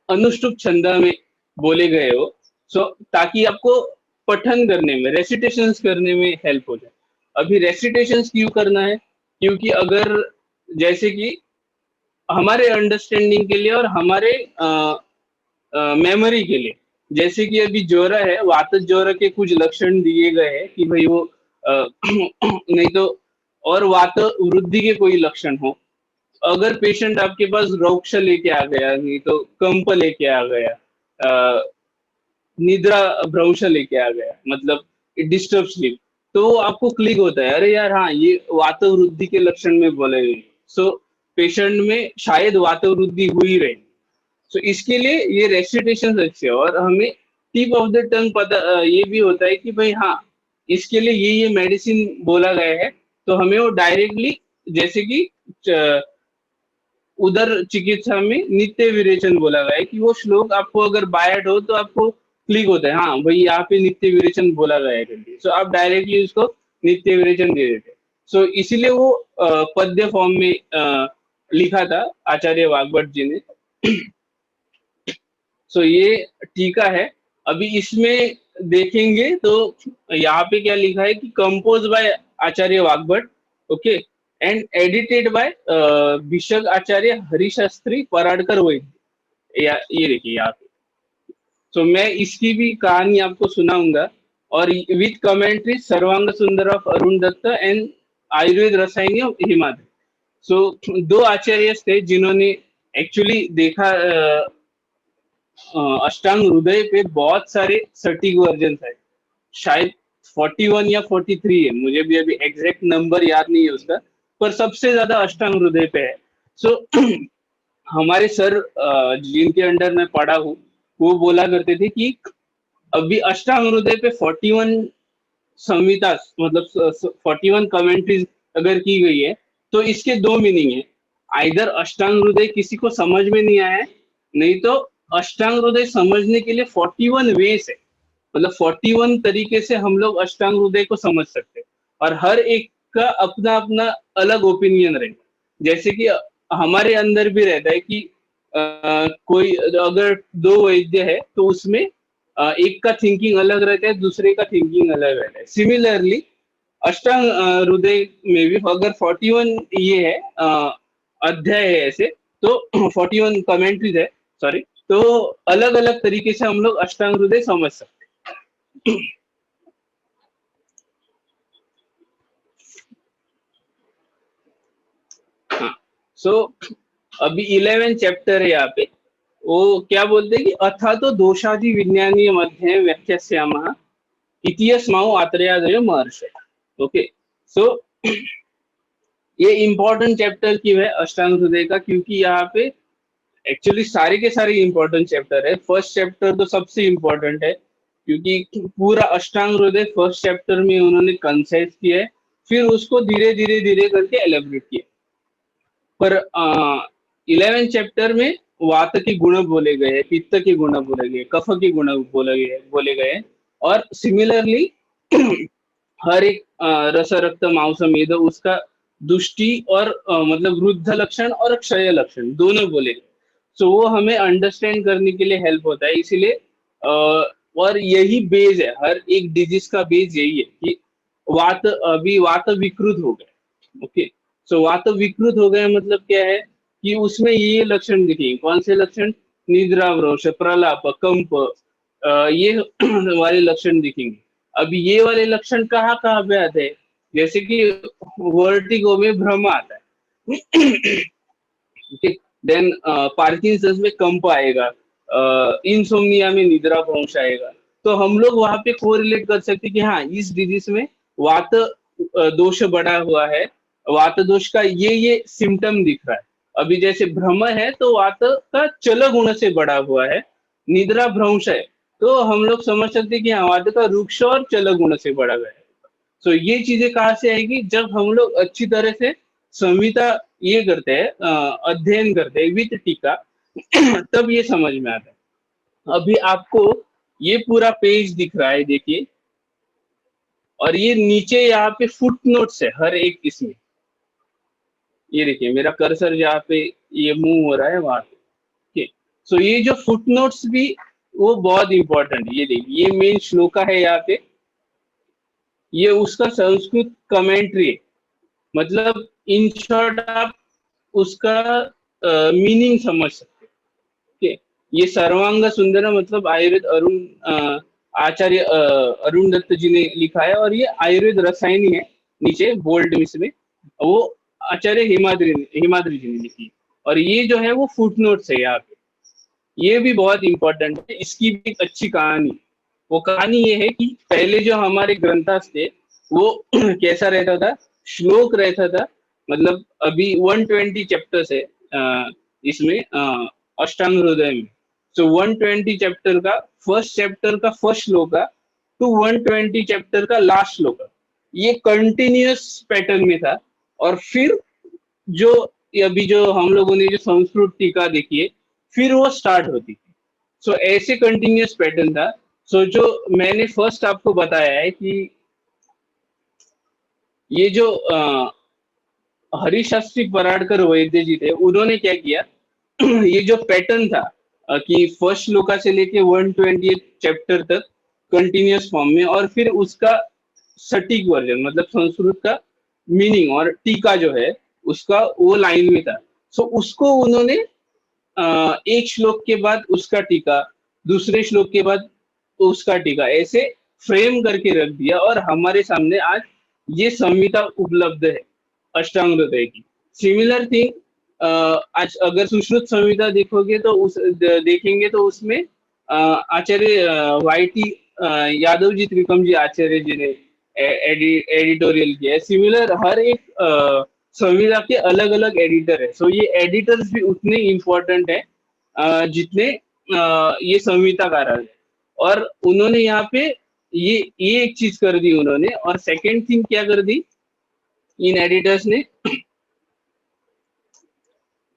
Speaker 2: अनुष्टुप छंद में बोले गए हो। सो ताकि आपको पठन करने में, रेसिटेशंस करने में हेल्प हो जाए। अभी रेसिटेशन क्यों करना है? क्योंकि अगर जैसे कि हमारे अंडरस्टैंडिंग के लिए और हमारे मेमोरी के लिए, जैसे कि अभी ज्वर है, वात ज्वर के कुछ लक्षण दिए गए हैं कि भाई वो नहीं तो, और वात वृद्धि के कोई लक्षण हो, अगर पेशेंट आपके पास रोक्ष लेके आ गया, नहीं तो कंप लेके आ गया, अ, निद्रा भ्रंश लेके आ गया, मतलब डिस्टर्ब स्लीप, तो आपको क्लिक होता है, अरे यार हाँ ये वात वृद्धि के लक्षण में बोले गए, सो पेशेंट में शायद वात वृद्धि हुई रहे। सो इसके लिए ये रेसिटेशन अच्छे है, और हमें टिप ऑफ द टंग पता ये भी होता है कि भाई हाँ इसके लिए ये मेडिसिन बोला गया है, तो हमें वो डायरेक्टली, जैसे कि उधर चिकित्सा में नित्य विरेचन बोला गया है कि वो श्लोक आपको अगर बायट हो तो आपको क्लिक होता है, हाँ भाई यहाँ पे नित्य विरेचन बोला गया है करके, सो आप डायरेक्टली उसको नित्य विरेचन दे देते। सो इसीलिए वो पद्य फॉर्म में लिखा था आचार्य वाग्भट जी ने। सो ये टीका है। अभी इसमें देखेंगे तो यहाँ पे क्या लिखा है कि compose by Acharya Vagbhata, okay, and edited by Bhishak Acharya Harishastri Paradkar Vaidya, या ये देखिए यहाँ पे। सो मैं इसकी भी कहानी आपको सुनाऊंगा, और with commentary Sarvanga Sundara of Arun Datta and Ayurveda Rasayani of Himadri. So दो आचार्य थे जिन्होंने एक्चुअली देखा अष्टांग हृदय पे बहुत सारे सटीक वर्जन है, शायद 41 या 43 है, मुझे भी अभी एग्जैक्ट नंबर याद नहीं है उसका, पर सबसे ज्यादा अष्टांग हृदय पे है। सो हमारे सर जिनके अंडर में पढ़ा हूँ, वो बोला करते थे कि अभी अष्टांग हृदय पे 41 संहिता, मतलब 41 कमेंट्रीज अगर की गई है, तो इसके दो मीनिंग है, आइदर अष्टांग हृदय किसी को समझ में नहीं आया है, नहीं तो अष्टांग हृदय समझने के लिए 41 वेज है, मतलब 41 तरीके से हम लोग अष्टांग हृदय को समझ सकते हैं, और हर एक का अपना अपना अलग ओपिनियन रहेगा। जैसे कि हमारे अंदर भी रहता है कि कोई अगर दो वैद्य है तो उसमें एक का थिंकिंग अलग रहता है, दूसरे का थिंकिंग अलग रहता है। सिमिलरली अष्टांग हृदय में भी अगर 41 ये है अध्याय है ऐसे, तो 41 कमेंट्रीज है, सॉरी, तो अलग अलग तरीके से हम लोग अष्टांग हृदय समझ सकते हैं। हाँ, सो अभी 11 चैप्टर है यहाँ पे, वो क्या बोलते हैं कि अथा तो दोषादि विज्ञानीय मध्य व्याख्यास्यामः इति यस्माओ आत्रेयादयो महर्षय। ओके, सो ये इंपॉर्टेंट चैप्टर क्यों है अष्टांग हृदय का, क्योंकि यहाँ पे एक्चुअली सारे के सारे इंपॉर्टेंट चैप्टर है। फर्स्ट चैप्टर तो सबसे इंपॉर्टेंट है, क्योंकि पूरा अष्टांग हृदय फर्स्ट चैप्टर में उन्होंने कंसाइज किया है, फिर उसको धीरे धीरे धीरे करके एलेबरेट किया। पर 11 चैप्टर में वात के गुण बोले गए, पित्त के गुण बोले गए, कफ के गुण बोले गए, और सिमिलरली हर एक रस रक्त मांस मेद उसका दुष्टि और मतलब वृद्ध लक्षण और क्षय लक्षण दोनों बोले। सो वो हमें अंडरस्टैंड करने के लिए हेल्प होता है, इसीलिए और यही बेस है, हर एक डिजीज का बेस यही है कि वात, अभी वात विकृत हो गए, ओके, सो वात विकृत हो गए मतलब क्या है कि उसमें ये लक्षण दिखेंगे। कौन से लक्षण? निद्रा भ्रंश, प्रलाप, कंप, ये वाले लक्षण दिखेंगे। अब ये वाले लक्षण कहाँ कहाँ पे आते हैं? जैसे कि वर्टिगो में भ्रम आता है, ठीक, देन पार्किंसंस में कंप आएगा, इंसोम्निया में निद्रा भ्रंश आएगा। तो हम लोग वहां पे कोरिलेट कर सकते हैं कि हाँ इस डिजीज में वात दोष बढ़ा हुआ है, वात दोष का ये सिम्टम दिख रहा है। अभी जैसे भ्रम है तो वात का चल गुण से बढ़ा हुआ है, निद्रा भ्रंश है तो हम लोग समझ सकते हैं कि हाँ वात का रुक्ष और चल गुण से बढ़ा गया है। सो ये चीजें कहाँ से आएगी? जब हम लोग अच्छी तरह से संहिता ये करते हैं, अध्ययन करते हैं विद टीका, तब ये समझ में आता है। अभी आपको ये पूरा पेज दिख रहा है, देखिए, और ये नीचे यहाँ पे फुट नोट्स है हर एक इसमें। ये देखिए मेरा कर्सर जहाँ पे ये मूव हो रहा है वहां पे, ठीक। सो ये जो फुट नोट्स भी वो बहुत इंपॉर्टेंट है। ये देखिए ये मेन श्लोका है यहाँ पे, ये उसका संस्कृत कमेंट्री है। मतलब इन शॉर्ट आप उसका मीनिंग समझ सकते हैं। ठीक है? ये सर्वांग सुंदर मतलब आयुर्वेद आचार्य अरुण दत्त जी ने लिखा है, और ये आयुर्वेद रसायनी है, नीचे बोल्ड में इसमें वो आचार्य हिमाद्री जी ने लिखी है। और ये जो है वो फुट नोट्स है यहाँ पे, ये भी बहुत इंपॉर्टेंट है। इसकी भी एक अच्छी कहानी, वो कहानी ये है कि पहले जो हमारे ग्रंथास थे वो कैसा रहता था, श्लोक रहता था। मतलब अभी 120 चैप्टर्स है इसमें अष्टांग हृदय में। सो 120 चैप्टर का फर्स्ट चैप्टर का फर्स्ट श्लोक टू 120 चैप्टर का लास्ट श्लोक, ये कंटिन्यूअस पैटर्न में था। और फिर जो अभी जो हम लोगों ने जो संस्कृत टीका देखी है, फिर वो स्टार्ट होती थी। सो ऐसे कंटिन्यूअस पैटर्न था। सो जो मैंने फर्स्ट आपको बताया है कि ये जो हरिशास्त्री पराड़कर वैद्य जी थे, उन्होंने क्या किया ये जो पैटर्न था कि फर्स्ट श्लोका से लेके 120 चैप्टर तक कंटिन्यूअस फॉर्म में, और फिर उसका सटीक वर्जन मतलब संस्कृत का मीनिंग और टीका जो है उसका वो लाइन में था। सो उसको उन्होंने एक श्लोक के बाद उसका टीका, दूसरे श्लोक के बाद उसका टीका, ऐसे फ्रेम करके रख दिया, और हमारे सामने आज ये संहिता उपलब्ध है अष्टांग हृदय की। सिमिलर थिंग आज अगर सुश्रुत संहिता देखोगे तो देखेंगे तो उसमें आचार्य वाईटी यादव जी त्रिकम जी आचार्य जी ने एडिटोरियल किया है। सिमिलर हर एक संविधा के अलग अलग एडिटर है। सो ये एडिटर्स भी उतने इम्पोर्टेंट है जितने ये संहिताकार है। और उन्होंने यहाँ पे ये एक चीज कर दी उन्होंने। और सेकंड थिंग क्या कर दी इन एडिटर्स ने,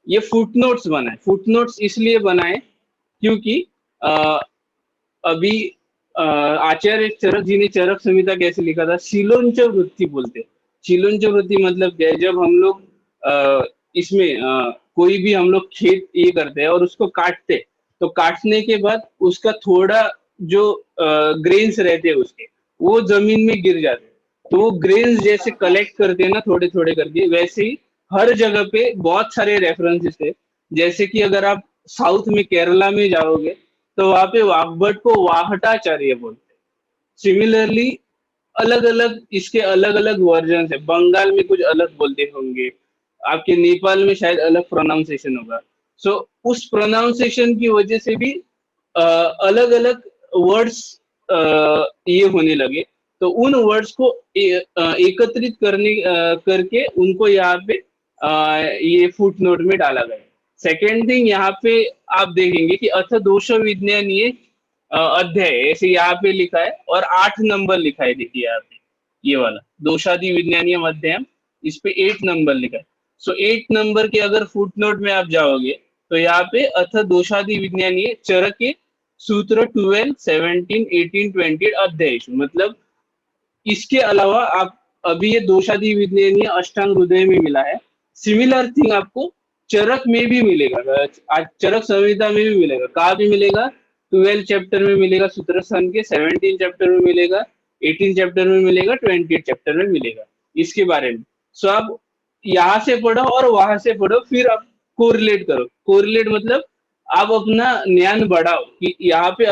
Speaker 2: ये फुटनोट्स बनाए। फुटनोट्स इसलिए बनाए क्योंकि अभी आचार्य चरक जी ने चरक संहिता कैसे लिखा था, शिलोंच वृत्ति बोलते। शिलोंच वृत्ति मतलब क्या है, जब हम लोग इसमें कोई भी हम लोग खेत ये करते हैं और उसको काटते, तो काटने के बाद उसका थोड़ा जो ग्रेन्स रहते हैं उसके, वो जमीन में गिर जाते हैं। तो वो ग्रेन्स जैसे कलेक्ट करते हैं ना थोड़े थोड़े करके, वैसे ही हर जगह पे बहुत सारे रेफरेंसेस है। जैसे कि अगर आप साउथ में केरला में जाओगे तो वहां पे वाग्भट को वाहटाचार्य बोलते हैं। सिमिलरली अलग अलग इसके अलग अलग वर्जन है। बंगाल में कुछ अलग बोलते होंगे, आपके नेपाल में शायद अलग प्रोनाउंसिएशन होगा। सो उस प्रोनाउंसिएशन की वजह से भी अलग अलग वर्ड्स ये होने लगे। तो उन वर्ड्स को एकत्रित करके उनको यहाँ पे ये फुट नोट में डाला गया। सेकेंड थिंग यहाँ पे आप देखेंगे कि अथ दोष विज्ञानीय अध्याय ऐसे यहाँ पे लिखा है, और 8 नंबर लिखा है। देखिए यहाँ पे ये वाला दोषादि विज्ञानीय अध्याय, इस पे 8 नंबर लिखा है। सो 8 नंबर के अगर फुट नोट में आप जाओगे तो यहाँ पे अथ दोषादि विज्ञानीय चरक के सूत्र 12, 17, 18, 20 अध्याय, मतलब इसके अलावा आप अभी ये दोषादि विज्ञानीय अष्टांग हृदय में मिला है। सिमिलर थिंग आपको चरक में भी मिलेगा, चरक संहिता में भी मिलेगा। कहाँ भी मिलेगा, 12 चैप्टर में मिलेगा सूत्र स्थान के, 17 चैप्टर में मिलेगा, 18 चैप्टर में मिलेगा, 20 चैप्टर में मिलेगा इसके बारे में। सो आप यहाँ से पढ़ो और वहां से पढ़ो, फिर आप कोरिलेट करो। कोरिलेट मतलब आप अपना ज्ञान बढ़ाओ कि यहाँ पे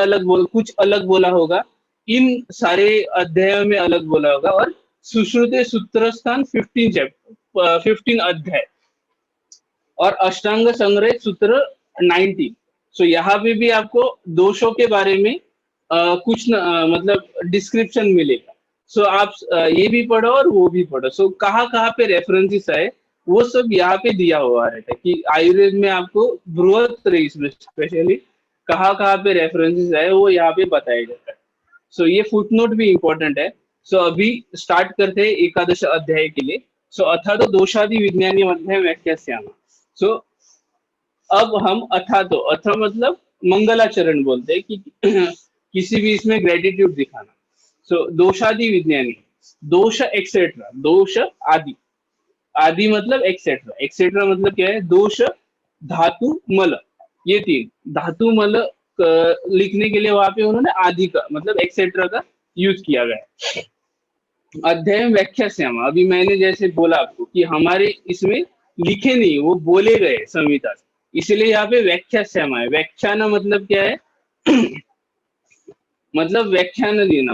Speaker 2: कुछ अलग बोला होगा, इन सारे अध्यायों में अलग बोला होगा। और सुश्रुत सूत्र स्थान 15 चैप्टर 15 अध्याय, और अष्टांग संग्रह सूत्र 19। सो यहाँ पे भी आपको दोषों के बारे में कुछ मतलब डिस्क्रिप्शन मिलेगा। सो आप ये भी पढ़ो और वो भी पढ़ो। सो कहाँ कहाँ पे रेफरेंसेस है वो सब यहाँ पे दिया हुआ रहता है कि आयुर्वेद में आपको बृहत रईस में स्पेशली कहाँ कहाँ पे रेफरेंसेस है वो यहाँ पे बताया जाता है। सो ये फुटनोट भी इंपॉर्टेंट है। सो अभी स्टार्ट करते हैं एकादश अध्याय के लिए। सो अथा तो दोषादि विज्ञानी अध्याय व्याख्या श्यामा। सो अब हम अथ मतलब मंगलाचरण बोलते हैं कि किसी भी इसमें ग्रेटिट्यूड दिखाना। सो दोषादि विज्ञानी, दोष एक्सेट्रा, दोष आदि, आदि मतलब एक्सेट्रा, एक्सेट्रा मतलब क्या है, दोष धातु मल, ये तीन धातु मल लिखने के लिए वहां पे उन्होंने आदि का मतलब एक्सेट्रा का यूज किया गया है। अध्याय व्याख्या श्यामा, अभी मैंने जैसे बोला आपको कि हमारे इसमें लिखे नहीं, वो बोले गए संहिता से, इसलिए यहाँ पे व्याख्या श्यामा है। व्याख्यान मतलब क्या है? मतलब व्याख्यान देना,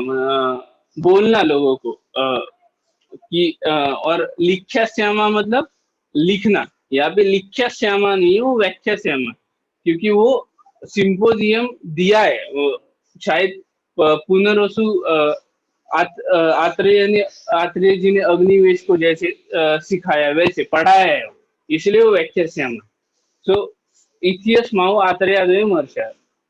Speaker 2: बोलना लोगों को, कि और लिख्या श्यामा मतलब लिखना। यहाँ पे लिख्या श्यामा नहीं है, वो व्याख्या श्यामा, क्योंकि वो सिंपोजियम दिया है वो, शायद पुनर्वसु आत्रेय जी ने अग्निवेश को जैसे सिखाया, वैसे पढ़ाया है, इसलिए वो व्याख्या श्यामा। सो इतिहास माओ आत्रेयादय महर्षि,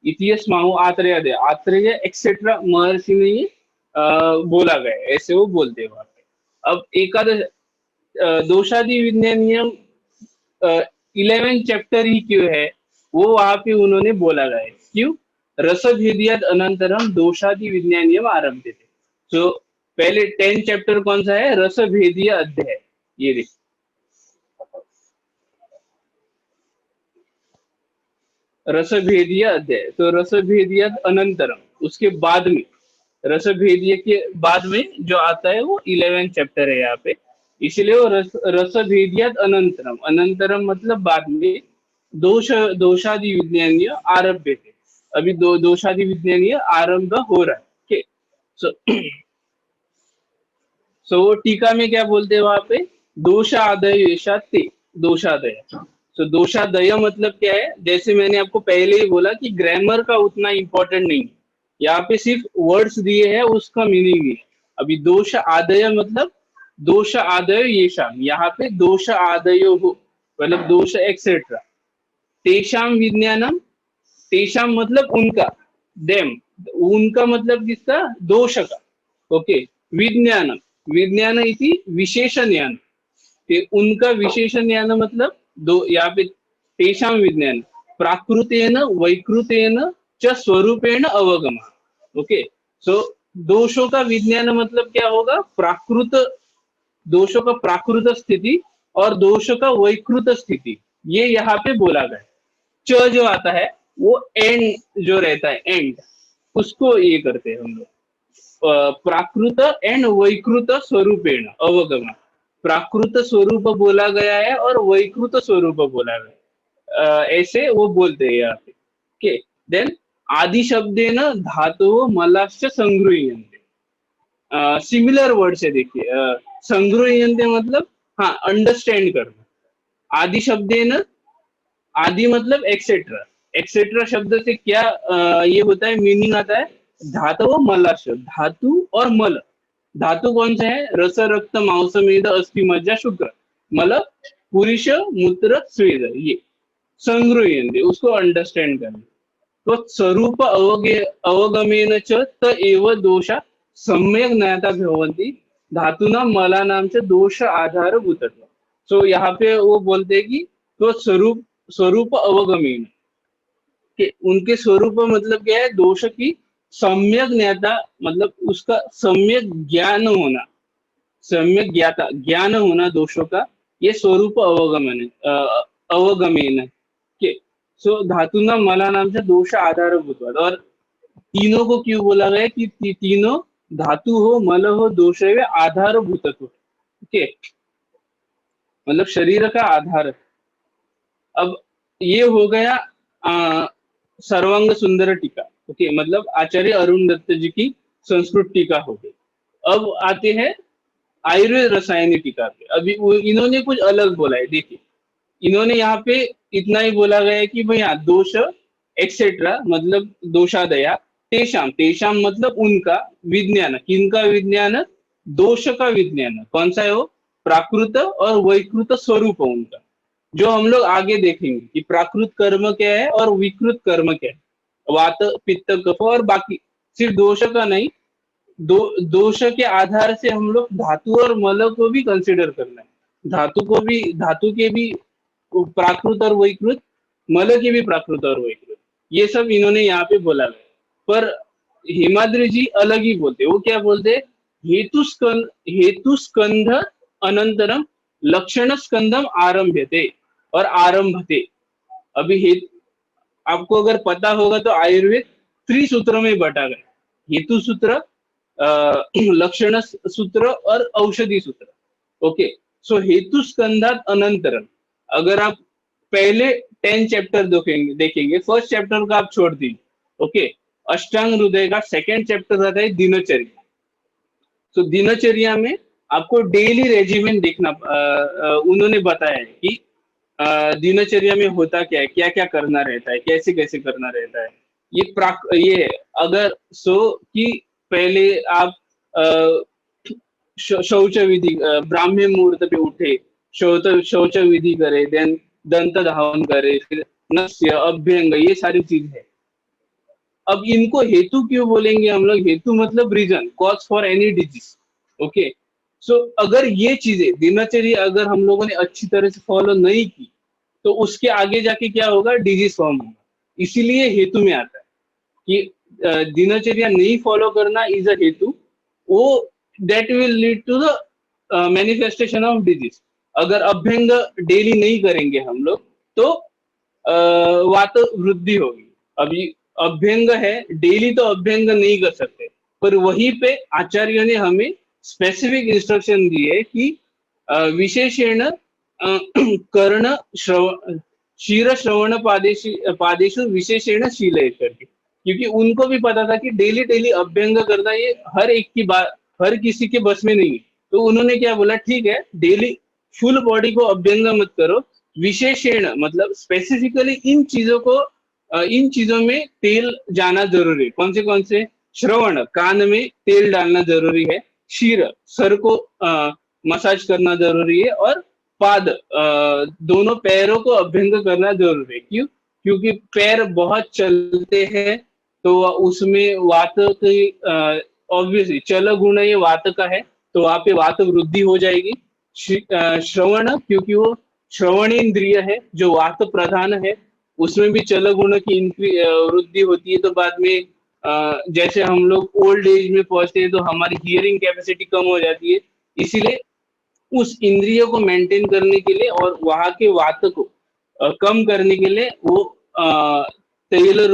Speaker 2: इतिहास माओ आत्रेयादय, आत्रेय एक्सेट्रा महर्षि में ही बोला गया है, ऐसे वो बोलते हैं वहां पे। अब एकादश दोषादि विज्ञानियम 11 चैप्टर ही क्यों है, वो वहां पे उन्होंने बोला गया है। क्यों? रसभेदियाद अनंतरम दोषादि विज्ञानियम आरभ्य थे। तो पहले 10 चैप्टर कौन सा है? रसभेदीय अध्याय। ये देखिए, रसभेदीय अध्याय, तो रसभेदीय अनंतरम, उसके बाद में, रसभेदीय के बाद में जो आता है वो 11 चैप्टर है यहाँ पे, इसलिए वो रसभेदियात अनंतरम, अनंतरम मतलब बाद में, दोषादि विज्ञानीय आरभ्य थे। अभी दोषादि विज्ञानीय आरंभ हो रहा है। ओके, सो वो टीका में क्या बोलते हैं वहां पे? दोषादय ते, दोषादय। तो दोषादय मतलब क्या है? जैसे मैंने आपको पहले ही बोला कि ग्रामर का उतना इंपॉर्टेंट नहीं है, यहाँ पे सिर्फ वर्ड्स दिए हैं, उसका मीनिंग नहीं है। अभी दोष आदय मतलब दोष आदय ये शाम, यहाँ पे दोष आदय हो मतलब दोष एक्सेट्रा। तेषाम विज्ञानम, तेषाम मतलब उनका, देम, उनका मतलब किसका? दोष का। ओके, विज्ञानम, विज्ञान इति विशेष ज्ञान, ते उनका विशेष ज्ञान मतलब दो, यहाँ पे तेषाम विज्ञान प्राकृतेन वैकृतेन च स्वरूपेण अवगम। ओके, सो दोषों का विज्ञान मतलब क्या होगा? प्राकृत, दोषों का प्राकृत स्थिति और दोष का वैकृत स्थिति, ये यहाँ पे बोला गया है। च जो आता है वो एंड जो रहता है, एंड, उसको ये करते हैं हम लोग, प्राकृत एंड वैकृत स्वरूपेण अवगम। प्राकृत स्वरूप बोला गया है और वैकृत स्वरूप बोला गया है, ऐसे वो बोलते हैं यहाँ पे। ओके, देन आदि शब्देन धातु मलाश्च संगृह्यन्ते, सिमिलर वर्ड से देखिए, संगृह्यन्ते मतलब हाँ, अंडरस्टैंड करना। आदि शब्देन, आदि मतलब एक्सेट्रा, एक्सेट्रा शब्द से क्या ये होता है, मीनिंग आता है? धातु मलाश, धातु और मल। धातु कौन सा है? रस रक्त मांस मेद अस्थि मज्जा शुक्र, मल पुरुष मूत्र स्वेद, ये संगृह्यन्ते, उसको अंडरस्टैंड करना। तो स्वरूप अवगमेन च त एव दोषा सम्यक ज्ञाता भवन्ति धातुना मलानाम च दोष आधारभूतत्व। सो यहाँ पे वो बोलते हैं कि तो स्वरूप अवगमेन, कि उनके स्वरूप मतलब क्या है? दोष की सम्यक ज्ञाता, मतलब उसका सम्यक ज्ञान होना, सम्यक ज्ञाता, ज्ञान होना दोषों का, ये स्वरूप अवगमन, अवगमेन के। सो धातु ना मला नाम से दोष आधारभूत, और तीनों को क्यों बोला गया कि तीनों धातु हो, मल हो, दोष है, आधारभूतत्व। ओके, मतलब शरीर का आधार। अब ये हो गया सर्वांग सुंदर टीका। ओके, मतलब आचार्य अरुण दत्त जी की संस्कृत टीका हो गई। अब आते हैं आयुर्वेद रसायनी टीका पे। अभी इन्होंने कुछ अलग बोला है, देखिए, इन्होंने यहाँ पे इतना ही बोला गया है कि भैया दोष एक्सेट्रा मतलब दोषादया, तेषाम, तेषाम मतलब उनका, विज्ञान, किनका विज्ञान? दोष का विज्ञान, कौन सा है वो? प्राकृत और वैकृत स्वरूप उनका, जो हम लोग आगे देखेंगे कि प्राकृत कर्म क्या है और विकृत कर्म क्या है, वात पित्त कफ और बाकी, सिर्फ दोष का नहीं, दोष के आधार से हम लोग धातु और मल को भी कंसिडर करना है, धातु को भी, धातु के भी प्राकृत और वैकृत, मल के भी प्राकृत और वैकृत, ये सब इन्होंने यहाँ पे बोला है। पर हिमाद्री जी अलग ही बोलते, वो क्या बोलते? हेतु स्कंध अनंतरम लक्षण स्कंदम आरंभ्यते और आरंभते। अभी आपको अगर पता होगा तो आयुर्वेद त्रिसूत्र में बटा गया, हेतु सूत्र, लक्षण सूत्र और औषधि सूत्र. ओके, सो हेतु स्कंधात अनंतरम, अगर आप पहले 10 चैप्टर देखेंगे, फर्स्ट चैप्टर का आप छोड़ दीजिए. ओके, अष्टांग हृदय का सेकंड चैप्टर आता है दिनचर्या. तो दिनचर्या में आपको डेली रेजिमेंट देखना, उन्होंने बताया है कि दिनचर्या में होता क्या है, क्या क्या करना रहता है, कैसे कैसे करना रहता है. ये है, अगर सो कि पहले आप शौच विधि, ब्राह्मी मुहूर्त पे उठे, शौच विधि करे, देन दंत धावन करे, फिर नस्य अभ्यंग, ये सारी चीज है. अब इनको हेतु क्यों बोलेंगे हम लोग? हेतु मतलब reason, cause for any disease. Okay, so अगर ये चीजें दिनचर्या अगर हम लोगों ने अच्छी तरह से फॉलो नहीं की, तो उसके आगे जाके क्या होगा? डिजीज फॉर्म होगा. इसीलिए हेतु में आता है कि दिनचर्या नहीं फॉलो करना इज अ हेतु, वो that will lead to the manifestation of disease. अगर अभ्यंग डेली नहीं करेंगे हम लोग, तो वात वृद्धि होगी. अभी अभ्यंग है, डेली तो अभ्यंग नहीं कर सकते, पर वहीं पे आचार्य ने हमें स्पेसिफिक इंस्ट्रक्शन दिए कि विशेषण कर्ण श्रवण, क्षीर श्रवण पादेशु विशेषण शील करके, क्योंकि उनको भी पता था कि डेली डेली अभ्यंग करना ये हर एक की बात, हर किसी के बस में नहीं है. तो उन्होंने क्या बोला, ठीक है डेली फुल बॉडी को अभ्यंग मत करो, विशेषण मतलब स्पेसिफिकली इन चीजों में तेल जाना जरूरी है. कौन से? श्रवण, कान में तेल डालना जरूरी है. शीर, सर को मसाज करना जरूरी है. और पाद, दोनों पैरों को अभ्यंग करना जरूरी है. क्यों? क्योंकि पैर बहुत चलते हैं, तो उसमें वात की, ऑब्वियसली चल गुण ये वात का है, तो वहां पे वात वृद्धि हो जाएगी. श्रवण, क्योंकि वो श्रवण इंद्रिय है जो वात प्रधान है, उसमें भी चल गुण की वृद्धि होती है. तो बाद में जैसे हम लोग ओल्ड एज में पहुंचते हैं, तो हमारी हियरिंग कैपेसिटी कम हो जाती है. इसीलिए उस इंद्रिय को मेंटेन करने के लिए और वहां के वात को कम करने के लिए वो तेल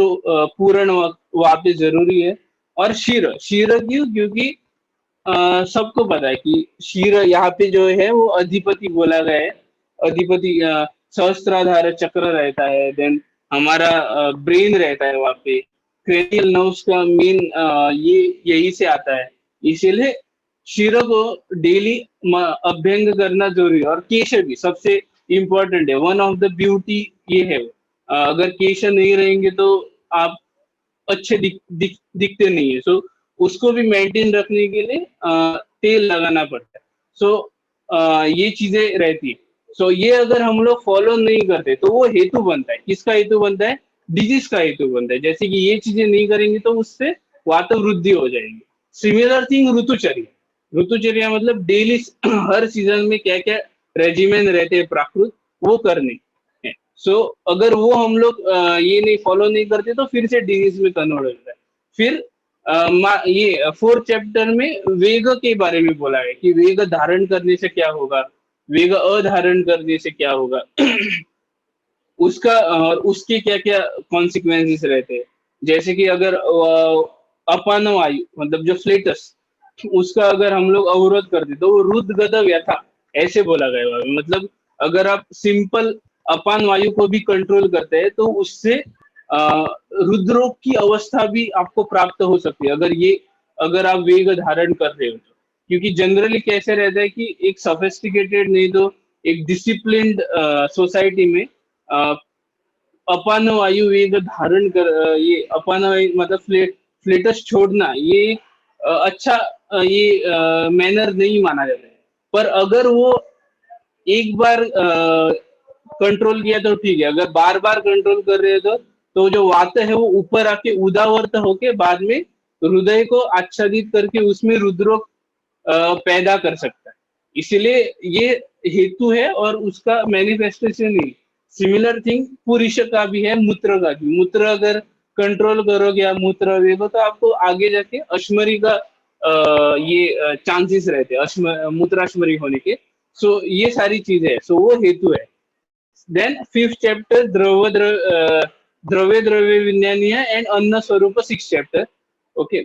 Speaker 2: पूर्ण वहां पे जरूरी है. और शीर, शीर क्यों? क्योंकि सबको पता है कि शीर यहाँ पे जो है वो अधिपति बोला गया है. अधिपति सहस्त्राधार चक्र रहता है, देन हमारा ब्रेन रहता है वहाँ पे. क्रेनियल नर्व्स का मेन ये यही से आता है. इसीलिए शीर को डेली अभ्यंग करना जरूरी है. और केश भी सबसे इम्पोर्टेंट है. वन ऑफ द ब्यूटी ये है, अगर केश नहीं रहेंगे तो आप अच्छे दिखते नहीं है. सो उसको भी मेंटेन रखने के लिए तेल लगाना पड़ता है. सो ये चीजें रहती है. सो ये अगर हम लोग फॉलो नहीं करते, तो वो हेतु बनता है. किसका हेतु बनता है? डिजीज का हेतु बनता है. जैसे कि ये चीजें नहीं करेंगे तो उससे वात वृद्धि हो जाएगी. Similar thing ऋतुचर्या. ऋतुचर्या मतलब डेली हर सीजन में क्या क्या रेजिमेंट रहते हैं प्राकृत, वो करने. सो अगर वो हम लोग ये नहीं फॉलो नहीं करते, तो फिर से डिजीज में कन्वर्ट हो जाता है. फिर ये फोर्थ चैप्टर में वेग के बारे में बोला है कि वेग धारण करने से क्या होगा, वेग अधारण करने से क्या होगा. उसका और उसके क्या क्या कॉन्सिक्वेंसेस रहते हैं. जैसे कि अगर अपान वायु मतलब जो फ्लेटस, उसका अगर हम लोग अवरोध कर दे, तो वो रुद्रगत व्यथा ऐसे बोला गया है. मतलब अगर आप सिंपल अपान वायु को भी कंट्रोल करते हैं, तो उससे रुद्रोग की अवस्था भी आपको प्राप्त हो सकती है, अगर आप वेग धारण कर रहे हो तो. क्योंकि जनरली कैसे रहता है कि एक सोफिस्टिकेटेड नहीं तो एक डिसिप्लिन्ड सोसाइटी में अपान वायु वेग धारण कर, ये अपान वायु मतलब फ्लेटस छोड़ना, ये अच्छा ये मैनर नहीं माना जाता है. पर अगर वो एक बार कंट्रोल किया तो ठीक है. अगर बार बार कंट्रोल कर रहे हो, तो जो वात है वो ऊपर आके उदावर्त होके बाद में हृदय को आच्छादित करके उसमें रुद्रोग पैदा कर सकता है. इसलिए ये हेतु है और उसका मैनिफेस्टेशन ही. सिमिलर थिंग पुरुष का भी है, मूत्र का भी. मूत्र अगर कंट्रोल करोगे या मूत्र वेग, तो आपको आगे जाके अश्मरी का ये चांसेस रहते हैं मूत्राश्मरी होने के. सो ये सारी चीजें है. सो वो हेतु है. देन फिफ्थ चैप्टर द्रव्य द्रव्य विज्ञानीय एंड अन्न स्वरूप, सिक्स चैप्टर. ओके,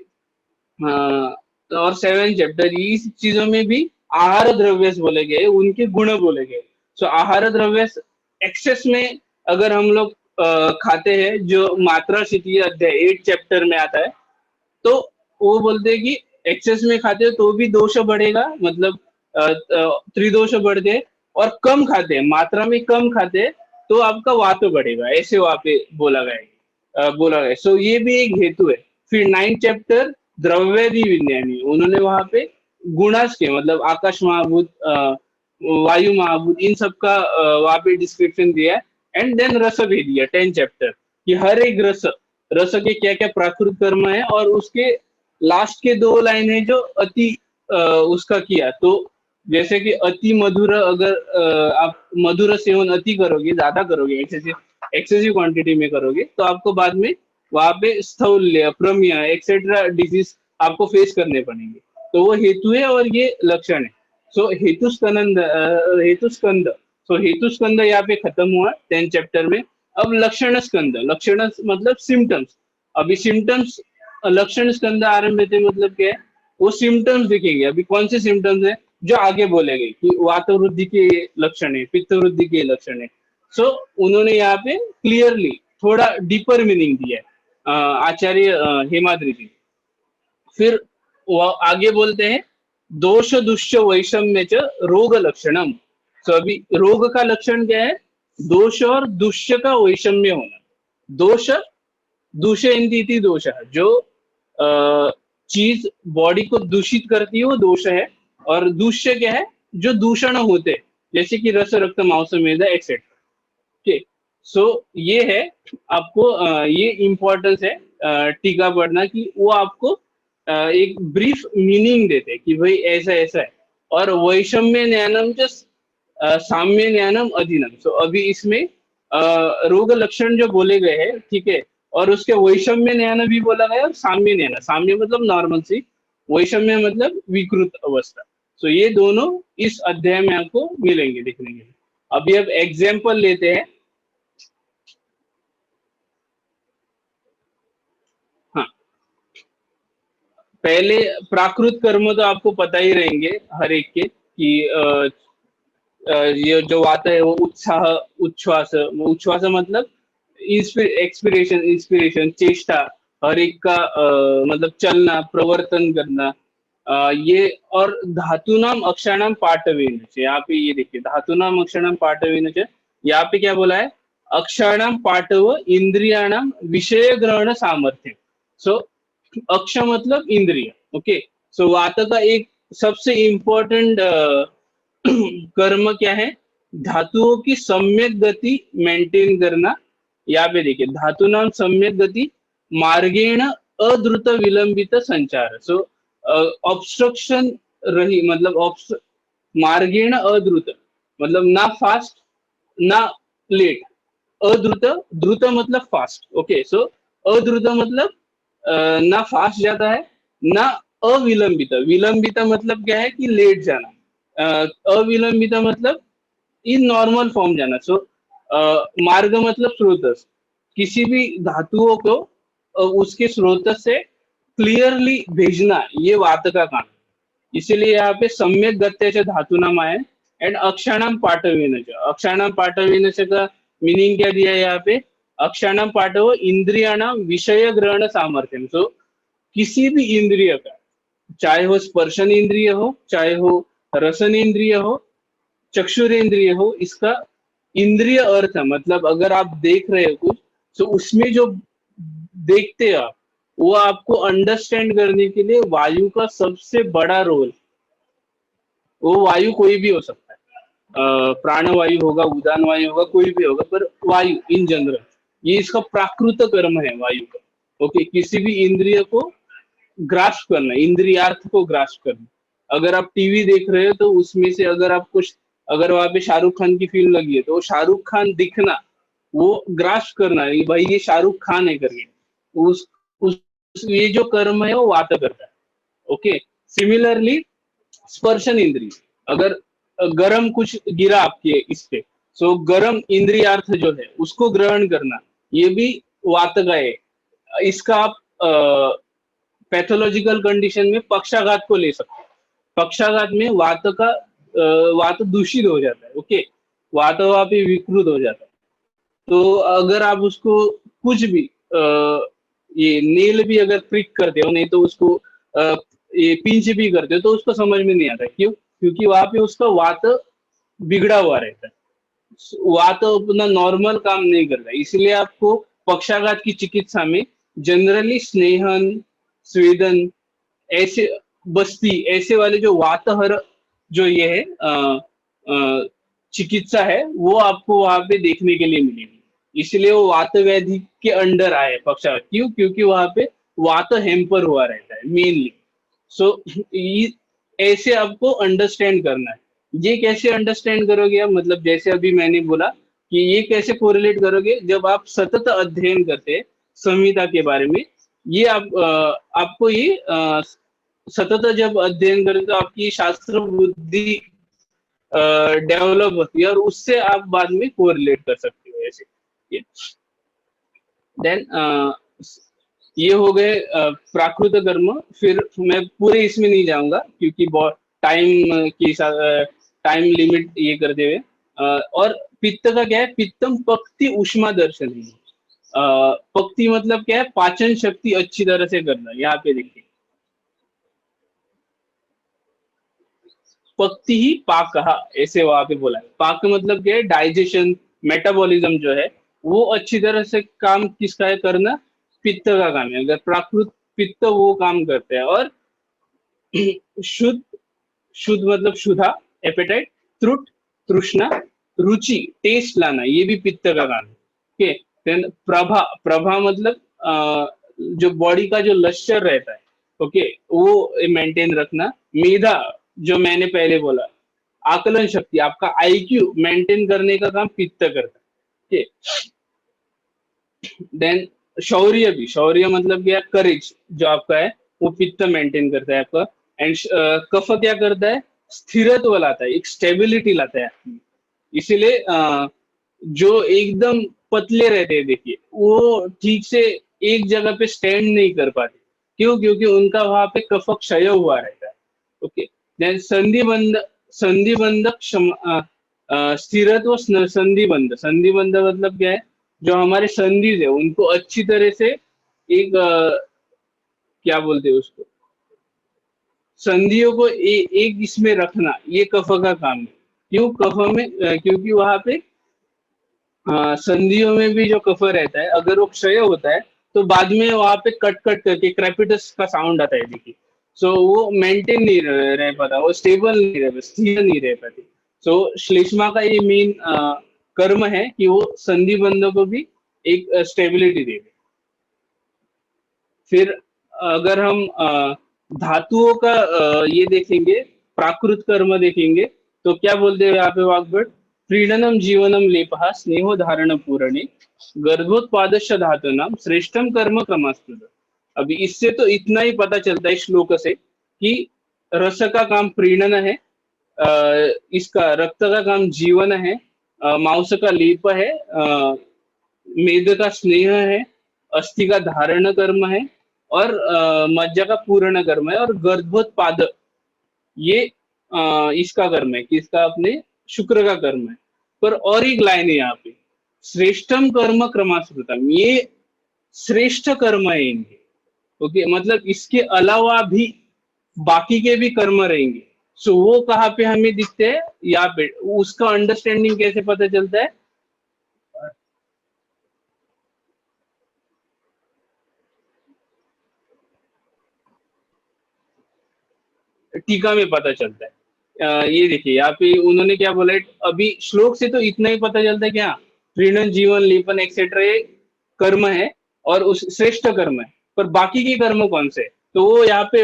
Speaker 2: तो और 7 चैप्टर, इस चीजों में भी आहार द्रव्य बोले गए, उनके गुण बोले गए। सो आहार द्रव्य एक्सेस में अगर हम लोग खाते हैं, जो मात्रा शितीय अध्याय 8 चैप्टर में आता है, तो वो बोलते हैं कि एक्सेस में खाते हो तो भी दोष बढ़ेगा, मतलब त्रिदोष बढ़ते हैं, और कम खाते हैं, मात्रा में कम खाते हैं तो आपका वात बढ़ेगा, ऐसे वहां पे बोला गया। सो ये भी एक हेतु है। फिर 9 चैप्टर द्रव्यादि विज्ञानी, उन्होंने वहां पे गुणास के मतलब आकाश महाभूत, वायु महाभूत, इन सब का वहां पे डिस्क्रिप्शन दिया है। एंड देन रस भेदिया 10 चैप्टर, कि हर एक रस रस के क्या क्या प्राकृत कर्म है, और उसके लास्ट के 2 लाइन है जो अति उसका किया। तो जैसे कि अति मधुर, अगर आप मधुर सेवन अति करोगे, ज्यादा करोगे, एक्सेसिव क्वांटिटी में करोगे, तो आपको बाद में वहां पे स्थौल्य, प्रमेय एक्सेट्रा डिजीज आपको फेस करने पड़ेंगे। तो वो हेतु है और ये लक्षण है। सो हेतुस्कंद, सो हेतुस्कंद यहाँ पे खत्म हुआ 10 चैप्टर में। अब लक्षण स्कंद, लक्षण मतलब सिम्टम्स। अभी सिम्टम्स, लक्षण स्कंद आरंभ थे, मतलब क्या है, वो सिम्टम्स दिखेंगे। अभी कौन से सिम्टम्स है जो आगे बोले गए कि वात वृद्धि के लक्षण है, पित्त वृद्धि के लक्षण है। सो उन्होंने यहाँ पे क्लियरली थोड़ा डीपर मीनिंग दिया है आचार्य हेमाद्रि जी। फिर वो आगे बोलते हैं दोष दुष्य वैषम्य च रोग लक्षणम। तो अभी रोग का लक्षण क्या है, दोष और दुष्य का वैषम्य होना। दोष, दूषयन्ति इति दोष, जो चीज बॉडी को दूषित करती है वो दोष है। और दूष्य क्या है, जो दूषण होते हैं, जैसे कि रस, रक्त, मांस, मेदा एक्सेट्रा। ठीक, सो ये है आपको ये इम्पोर्टेंस है टीका पढ़ना, कि वो आपको एक ब्रीफ मीनिंग देते हैं कि भाई ऐसा ऐसा है। और वैषम्य ज्ञानम च साम्य ज्ञानम अधीनम। सो अभी इसमें रोग लक्षण जो बोले गए हैं, ठीक है, और उसके वैषम्य ज्ञान भी बोला गया, और साम्य ज्ञान, साम्य मतलब नॉर्मल सी, वैषम्य मतलब विकृत अवस्था। सो ये दोनों इस अध्याय में आपको मिलेंगे देखने के लिए। अभी अब एग्जाम्पल लेते हैं। हाँ, पहले प्राकृत कर्म तो आपको पता ही रहेंगे हर एक के, कि ये जो आता है वो उत्साह, उच्छ्वास, उच्छ्वास मतलब एक्सपिरेशन, इंस्पिरेशन, चेष्टा, हर एक का मतलब चलना, प्रवर्तन करना, ये। और धातुनाम अक्षराणाम पाठवेन, यहाँ पे ये देखिए धातुनाम अक्षराणाम पाठवेन, यहाँ पे क्या बोला है, अक्षराणाम पाठव इंद्रियाणाम विषय ग्रहण सामर्थ्य। सो अक्ष मतलब इंद्रिय, ओके। सो वात का एक सबसे इम्पोर्टेंट कर्म क्या है, धातुओं की सम्यक गति मेंटेन करना। यहाँ पे देखिए धातु नाम सम्यक गति मार्गेण अद्रुत विलंबित संचार। सो ऑब्स्ट्रक्शन रही, मतलब मार्गेण अद्रुत मतलब ना फास्ट ना लेट, अद्रुत, द्रुत मतलब फास्ट, ओके। सो अद्रुत मतलब ना फास्ट जाता है, ना अविलंबित, विलंबित मतलब क्या है कि लेट जाना, अविलंबित मतलब इन नॉर्मल फॉर्म जाना। सो मार्ग मतलब स्रोतस, किसी भी धातुओं को उसके स्रोत से क्लियरली भेजना, ये वात का काम है। इसीलिए यहाँ पे सम्यक गत्याचे धातु नाम आए। एंड अक्षाणाम पाठवेन, अक्षाणाम पाठवेन का मीनिंग क्या दिया है यहाँ पे, अक्षाणाम पाठव इंद्रियाणाम विषय ग्रहण सामर्थ्य। सो किसी भी इंद्रिय का, चाहे वो स्पर्शन इंद्रिय हो, चाहे हो रसन इंद्रिय हो, चक्षुरेंद्रिय हो, इसका इंद्रिय अर्थ मतलब अगर आप देख रहे हो कुछ, तो उसमें जो देखते हैं आप, वो आपको अंडरस्टैंड करने के लिए वायु का सबसे बड़ा रोल। वो वायु कोई भी हो सकता है, प्राणवायु होगा, उदान वायु होगा, कोई भी होगा, पर वायु इन जनरल, ये इसका प्राकृत कर्म है वायु का, ओके। किसी भी इंद्रिय को ग्रास्प करना, इंद्रियार्थ को ग्रास्प करना। अगर आप टीवी देख रहे हो तो उसमें से अगर आप कुछ, अगर वहां पे शाहरुख खान की फिल्म लगी है तो शाहरुख खान दिखना, वो ग्रास्प करना, ये भाई ये शाहरुख खान है करके, उस ये जो कर्म है वो वात करता है, ओके। सिमिलरली स्पर्शन इंद्रिय, अगर गरम कुछ गिरा आपके इस पे, सो गरम इंद्रियार्थ जो है उसको ग्रहण करना, ये भी वात का है। इसका आप पैथोलॉजिकल कंडीशन में पक्षाघात को ले सकते हैं। पक्षाघात में वात दूषित हो जाता है, ओके, वातवापी विकृत हो जाता है। तो अगर आप उसको कुछ भी ये नेल भी अगर प्रिक करते हो, नहीं तो उसको ये पिंच भी करते हो, तो उसको समझ में नहीं आता। क्यों? क्योंकि वहां पे उसका वात बिगड़ा हुआ रहता है, वात अपना नॉर्मल काम नहीं करता। इसलिए आपको पक्षाघात की चिकित्सा में जनरली स्नेहन, स्वेदन, ऐसे बस्ती, ऐसे वाले जो वातहर जो ये है अ, चिकित्सा है, वो आपको वहां पे देखने के लिए मिलेगी। इसलिए वो वात व्याधि के अंडर आए पक्षाघात। क्यों? क्योंकि वहां पे वात हेम्पर हुआ रहता है मेनली। सो ऐसे आपको अंडरस्टैंड करना है। ये कैसे अंडरस्टैंड करोगे आप? मतलब जैसे अभी मैंने बोला कि ये कैसे कोरिलेट करोगे, जब आप सतत अध्ययन करते हैं संहिता के बारे में। ये आपको ये सतत जब अध्ययन करें तो आपकी शास्त्र बुद्धि डेवलप होती है, और उससे आप बाद में कोरिलेट कर सकते हो ऐसे। देन ये हो गए प्राकृत कर्म। फिर मैं पूरे इसमें नहीं जाऊंगा क्योंकि बहुत टाइम के साथ टाइम लिमिट ये करते हुए। और पित्त का क्या है? पित्तम पक्ति उष्मा दर्शन है। पक्ति मतलब क्या है? पाचन शक्ति अच्छी तरह से करना। यहाँ पे देखिए, पक्ति ही पाक कहा, ऐसे वहां पे बोला है। पाक मतलब क्या है? डाइजेशन, मेटाबॉलिज्म जो है वो अच्छी तरह से काम किसका है करना? पित्त का काम है। अगर प्राकृत पित्त वो काम करते हैं। और शुद्ध, शुद्ध मतलब शुद्धा, एपेटाइट, त्रुट, तृष्णा, रुचि, टेस्ट लाना, ये भी पित्त का काम है। ओके। देन प्रभा, प्रभा मतलब जो बॉडी का जो लश्चर रहता है, ओके, वो मेंटेन रखना। मेधा, जो मैंने पहले बोला, आकलन शक्ति, आपका आईक्यू मेंटेन करने का काम पित्त करता है। देन शौर्य भी, शौर्य मतलब क्या? करेज जो आपका है वो पित्त मेंटेन करता है आपका। एंड कफ क्या करता है? स्थिरत्व लाता है, एक स्टेबिलिटी लाता है आपकी। इसीलिए जो एकदम पतले रहते हैं, देखिए, वो ठीक से एक जगह पे स्टैंड नहीं कर पाते। क्यों? क्योंकि उनका वहां पे कफ क्षय हुआ रहता है। ओके। देन संधिबंध, संधिबंध स्थिरत्व, संधिबंध, संधिबंध मतलब क्या है? जो हमारे संधिज है उनको अच्छी तरह से एक क्या बोलते हैं उसको, संधियों को एक इसमें रखना, ये कफ का काम है। क्यों कफ में? क्योंकि वहां पे संधियों में भी जो कफ रहता है, अगर वो क्षय होता है तो बाद में वहां पे कट कट करके क्रैपिटस का साउंड आता है, देखिए। सो वो मेंटेन नहीं रह पाता, वो स्टेबल नहीं रह, स्थिर नहीं रह पाती। सो श्लेष्मा का ये मेन कर्म है कि वो संधि बंधों को भी एक स्टेबिलिटी दे। फिर अगर हम धातुओं का ये देखेंगे, प्राकृत कर्म देखेंगे, तो क्या बोलते हैं यहाँ पे वाग्भट? प्रीणनम जीवनम लेपहा स्नेहो धारण पूरणे गर्भोत्पादश धातुनाम श्रेष्ठम कर्म क्रमास्पद। अभी इससे तो इतना ही पता चलता है श्लोक से कि रस का काम प्रीणन है, इसका रक्त का काम जीवन है, मांस का लेप है, मेद का स्नेह है, अस्थि का धारण कर्म है, और मज्जा का पूर्ण कर्म है, और गर्भोत्पाद ये इसका कर्म है, किसका? अपने शुक्र का कर्म है। पर और एक लाइन है यहाँ पे, श्रेष्ठम कर्म क्रमास्पृतम, ये श्रेष्ठ कर्म है इनके। ओके, मतलब इसके अलावा भी बाकी के भी कर्म रहेंगे। सो वो कहाँ पे हमें दिखते हैं? यहाँ पे। उसका अंडरस्टैंडिंग कैसे पता चलता है? टीका में पता चलता है। ये देखिए यहाँ पे उन्होंने क्या बोला है, अभी श्लोक से तो इतना ही पता चलता है क्या? प्रीणन, जीवन, लेपन एक्सेट्रा ये कर्म है और उस श्रेष्ठ कर्म है। पर बाकी के कर्म कौन से? तो वो यहाँ पे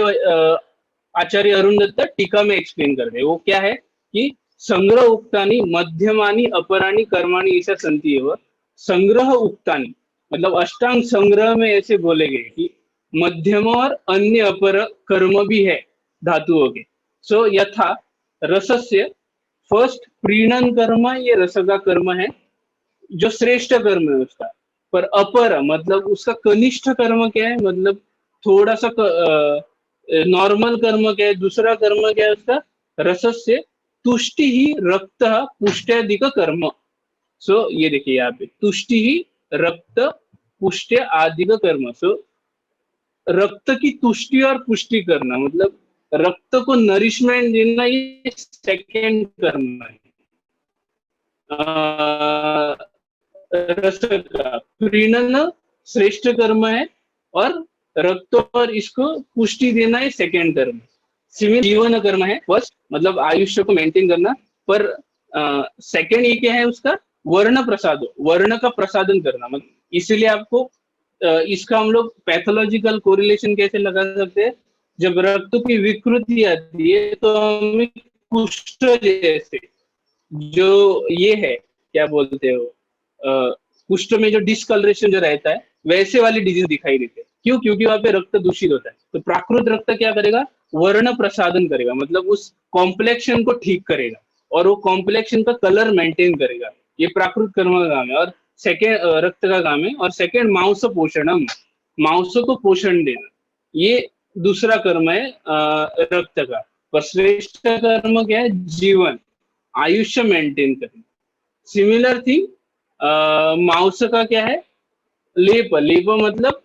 Speaker 2: आचार्य अरुण दत्त टीका में एक्सप्लेन करते हैं। वो क्या है कि संग्रह उक्तानी मध्यमानी अपराणी कर्माणी ऐसा संति एवं संग्रह उक्तानी, मतलब अष्टांग संग्रह में ऐसे बोले गए कि मध्यम और अन्य अपर कर्म भी है धातुओं के। सो यथा रसस्य फर्स्ट प्रीणन कर्म, ये रस का कर्म है जो श्रेष्ठ कर्म है उसका। पर अपर मतलब उसका कनिष्ठ कर्म क्या है? मतलब थोड़ा सा नॉर्मल कर्म क्या है, दूसरा कर्म क्या है उसका, रसस्य तुष्टि ही रक्त पुष्ट्यादिक कर्म। सो ये देखिए यहाँ पे तुष्टि ही रक्त पुष्ट्य आदि का कर्म। सो रक्त की तुष्टि और पुष्टि करना मतलब रक्त को नरिशमेंट देना, ये सेकेंड कर्म है। रस का प्रीणन श्रेष्ठ कर्म है, और रक्त और इसको पुष्टि देना है सेकेंड कर्म। सिमिल जीवन कर्म है फर्स्ट, मतलब आयुष्य को मेंटेन करना, पर सेकेंड ये क्या है उसका, वर्ण प्रसाद, वर्ण का प्रसादन करना। मतलब इसीलिए आपको इसका हम लोग पैथोलॉजिकल कोरिलेशन कैसे लगा सकते हैं, जब रक्त की विकृति आती है तो हमें कुष्ठ जैसे जो ये है क्या बोलते हो, कुष्ठ में जो डिस्कलरेशन जो रहता है वैसे वाली डिजीज दिखाई देते हैं। क्यों? क्योंकि वहां पे रक्त दूषित होता है। तो प्राकृत रक्त क्या करेगा, वर्ण प्रसादन करेगा, मतलब उस कॉम्प्लेक्शन को ठीक करेगा और वो कॉम्प्लेक्शन का कलर मेंटेन करेगा। ये प्राकृत कर्म का काम है। और सेकेंड रक्त का काम है। और सेकेंड मांस पोषणम, मांस को पोषण देना, ये दूसरा कर्म है रक्त का। पर श्रेष्ठ कर्म क्या है, जीवन, आयुष्य मेंटेन करना। सिमिलर थिंग माउस का क्या है, लेप, लेप मतलब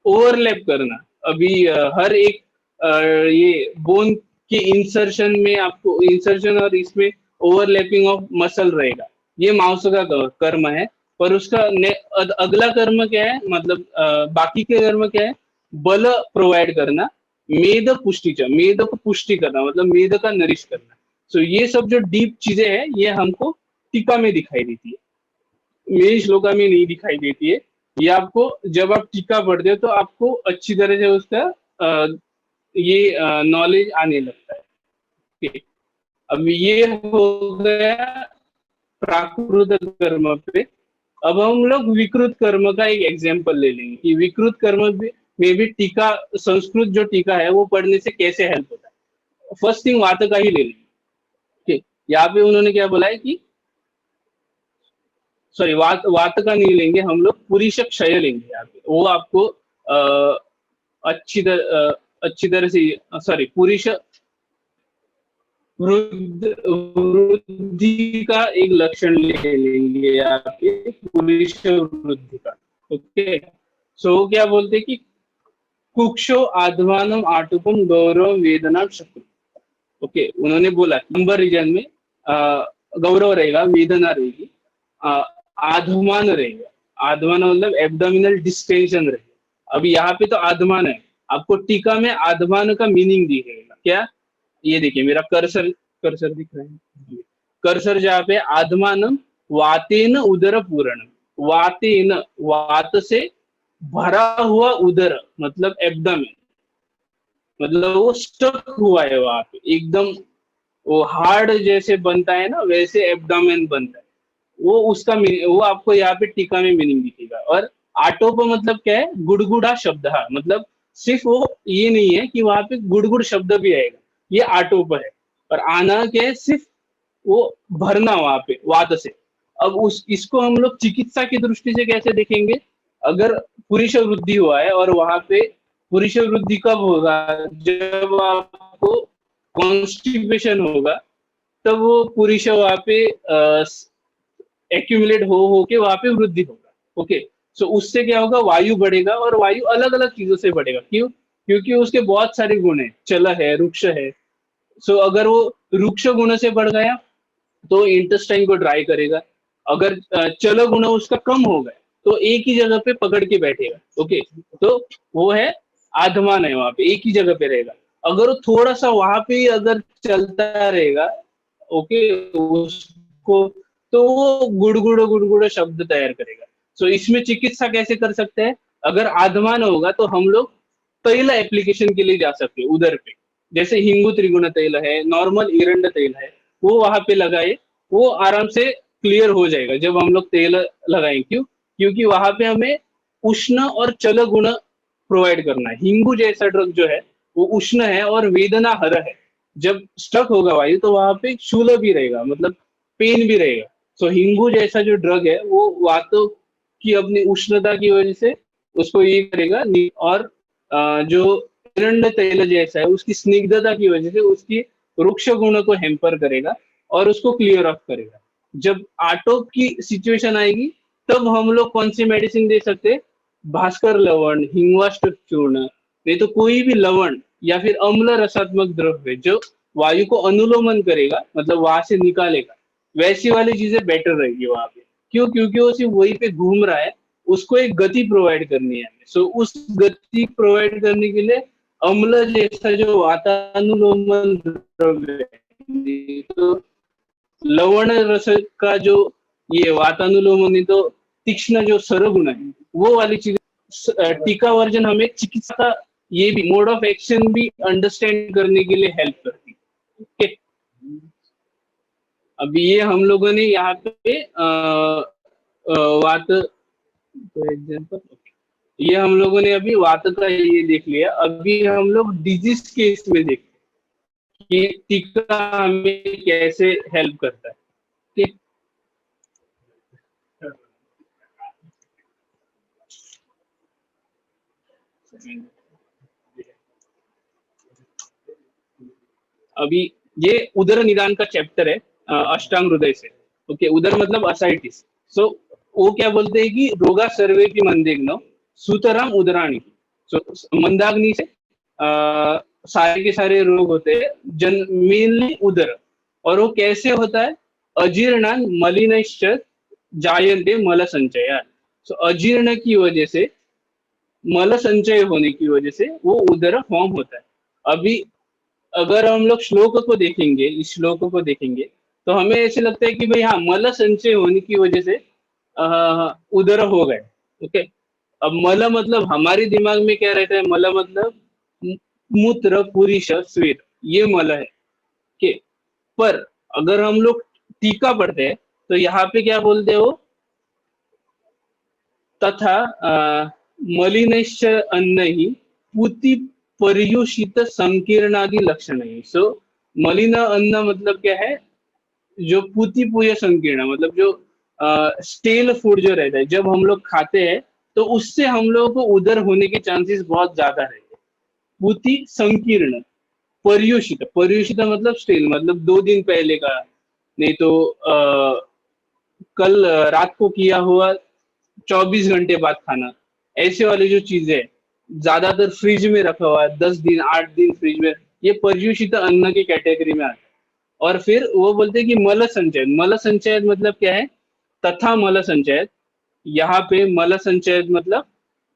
Speaker 2: ओवरलैप करना। अभी हर एक ये बोन के इंसर्शन में आपको इंसर्शन और इसमें ओवरलैपिंग ऑफ मसल रहेगा, ये माउस का कर्म है। पर उसका अगला कर्म क्या है, मतलब बाकी के कर्म क्या है, बल प्रोवाइड करना, मेद पुष्टि, मेद को पुष्टि करना मतलब मेद का नरिश करना। सो ये सब जो डीप चीजें हैं ये हमको टीका में दिखाई देती है, मेरी श्लोका में नहीं दिखाई देती है। ये आपको जब आप टीका पढ़ते हो तो आपको अच्छी तरह से उसका ये नॉलेज आने लगता है। ठीक। अब ये हो गया प्राकृत कर्म पे। अब हम लोग विकृत कर्म का एक एग्जाम्पल ले लेंगे कि विकृत कर्म में भी टीका, संस्कृत जो टीका है वो पढ़ने से कैसे हेल्प होता है। फर्स्ट थिंग वात का ही ले लेंगे। ठीक, यहाँ पे उन्होंने क्या बोला है कि सॉरी वात, वात का नहीं लेंगे हम लोग, पुरुष क्षय लेंगे यहाँ पे। वो आपको अच्छी तरह से, सॉरी पुरुष वृद्धि का एक लक्षण ले लेंगे यहाँ पे, पुरुष वृद्धि का। ओके, सो क्या बोलते हैं कि कुक्षो आध्वानम आटुकम गौरव वेदना शत्रु। ओके, उन्होंने बोला नंबर रीजन में गौरव रहेगा, वेदना रहेगी, आधमान रहेगा। आधमान मतलब एब्डोमिनल डिस्टेंशन रहेगा। अभी यहाँ पे तो आधमान है, आपको टीका में आधमान का मीनिंग दिखेगा क्या, ये देखिए मेरा कर्सर, कर्सर दिख रहा है, कर्सर जहाँ पे आधमानम वातेन उदर पूर्ण, वातेन वात से भरा हुआ उदर मतलब एब्डोमेन, मतलब वो स्टक हुआ है वहां पे एकदम, वो हार्ड जैसे बनता है ना वैसे एब्डोमेन बनता है। वो उसका वो आपको यहाँ पे टीका में मीनिंग दिखेगा। और आटोप मतलब क्या है, गुड़गुड़ा शब्द, हाँ मतलब सिर्फ वो ये नहीं है कि वहां पे गुड़गुड़ शब्द भी आएगा, ये आटोप है। और आना क्या है, सिर्फ वो भरना वहां पे वात से। अब उस इसको हम लोग चिकित्सा की दृष्टि से कैसे देखेंगे, अगर पुरुष वृद्धि हुआ है और वहां पे पुरुष वृद्धि कब होगा, जब आपको कॉन्स्टिपेशन होगा, तब वो पुरुष वहां पे एक्यूमुलेट हो के वहां पे वृद्धि होगा। ओके, सो उससे क्या होगा, वायु बढ़ेगा, और वायु अलग अलग चीजों से बढ़ेगा। क्यों? क्योंकि उसके बहुत सारे गुण है, चल है, वृक्ष है। सो अगर वो वृक्ष गुण से बढ़ गया तो इंटेस्टाइन को ड्राई करेगा। अगर चल गुण उसका कम हो गया तो एक ही जगह पे पकड़ के बैठेगा। ओके, तो वो है आधमान है, वहां पे एक ही जगह पे रहेगा। अगर वो थोड़ा सा वहां पे अगर चलता रहेगा, ओके, उसको, तो वो गुड़गुड़ गुड़गुड़ शब्द तैयार करेगा। सो इसमें चिकित्सा कैसे कर सकते हैं, अगर आधमान होगा तो हम लोग तैल एप्लीकेशन के लिए जा सकते हैं उधर पे, जैसे हिंगू त्रिगुण तैल है, नॉर्मल एरंड तेल है, वो वहां पे लगाए, वो आराम से क्लियर हो जाएगा जब हम लोग तेल लगाएं। क्यों? क्योंकि वहां पे हमें उष्ण और चल गुण प्रोवाइड करना है। हिंगू जैसा ड्रग जो है वो उष्ण है और वेदना हर है। जब स्टक होगा वायु तो वहां पे शूल भी रहेगा, मतलब पेन भी रहेगा। सो हिंगू जैसा जो ड्रग है वो वातों की अपनी उष्णता की वजह से उसको ये करेगा और जो एरंड तैल जैसा है उसकी स्निग्धता की वजह से उसकी वृक्ष गुण को हेम्पर करेगा और उसको क्लियर ऑफ करेगा। जब आटोप की सिचुएशन आएगी तब हम लोग कौन सी मेडिसिन दे सकते हैं? भास्कर लवण, हिंगवाष्टक चूर्ण, नहीं तो कोई भी लवण या फिर अम्ल रसात्मक द्रव्य जो वायु को अनुलोमन करेगा, मतलब वहां से निकालेगा, वैसी वाली चीजें बेटर रहेगी वहां पे। क्यों? क्योंकि वो सिर्फ वहीं पे घूम रहा है, उसको एक गति प्रोवाइड करनी है। सो उस गति प्रोवाइड करने के लिए अम्ल जैसा जो वातानुलोमन द्रव्य है, तो लवण रस का जो ये वातानुलोमन तो तीक्ष्ण जो सरगुण है वो वाली चीज टीका वर्जन हमें चिकित्सा का ये भी मोड ऑफ एक्शन भी अंडरस्टैंड करने के लिए हेल्प करती है। ओके, अभी ये हम लोगों ने यहाँ पे वात तो एग्जाम्पल, ये हम लोगों ने अभी वात का ये देख लिया। अभी हम लोग डिजीज केस में देखते हैं कि टीका हमें कैसे हेल्प करता है। ठीक, अभी ये उदर निदान का चैप्टर है अष्टांग हृदय से। ओके, उदर मतलब असाइटिस। सो वो क्या बोलते हैं कि रोगा सर्वे की मंदिग्नो सुतराम उदराणी। सो मंदाग्नि से सारे के सारे रोग होते हैं, जन मेनली उदर। और वो कैसे होता है? अजीर्णान मलिनश्च जायन्ते मल संचयात। सो अजीर्ण की वजह से, मल संचय होने की वजह से वो उदर फॉर्म होता है। अभी अगर हम लोग श्लोक को देखेंगे, इस श्लोक को देखेंगे, तो हमें ऐसे लगता है कि भाई हाँ, मल संचय होने की वजह से उदर हो गए। ओके, अब मल मतलब हमारे दिमाग में क्या रहता है? मल मतलब मूत्र, पुरुष, श्वेत, ये मल है। ओके, पर अगर हम लोग टीका पढ़ते हैं तो यहाँ पे क्या बोलते हो? तथा मलिनश्च अन्न ही पूति पर्युषित संकीर्णादि लक्षण है। सो मलिन अन्न मतलब क्या है? जो पूति पूय संकीर्ण, मतलब जो स्टेल फूड जो रहता है, जब हम लोग खाते हैं तो उससे हम लोगों को उदर होने के चांसेस बहुत ज्यादा रहते हैं। पूति संकीर्ण, पर्युषित, पर्युषित मतलब स्टेल, मतलब 2 दिन पहले का, नहीं तो कल रात को किया हुआ 24 घंटे बाद खाना, ऐसे वाली जो चीजें है, ज्यादातर फ्रिज में रखा हुआ है, 10 दिन 8 दिन फ्रिज में, ये पर्युषित अन्न की कैटेगरी में आता है। और फिर वो बोलते हैं कि मल संचय, मल संचय मतलब क्या है? तथा मल संचय, यहाँ पे मल संचय मतलब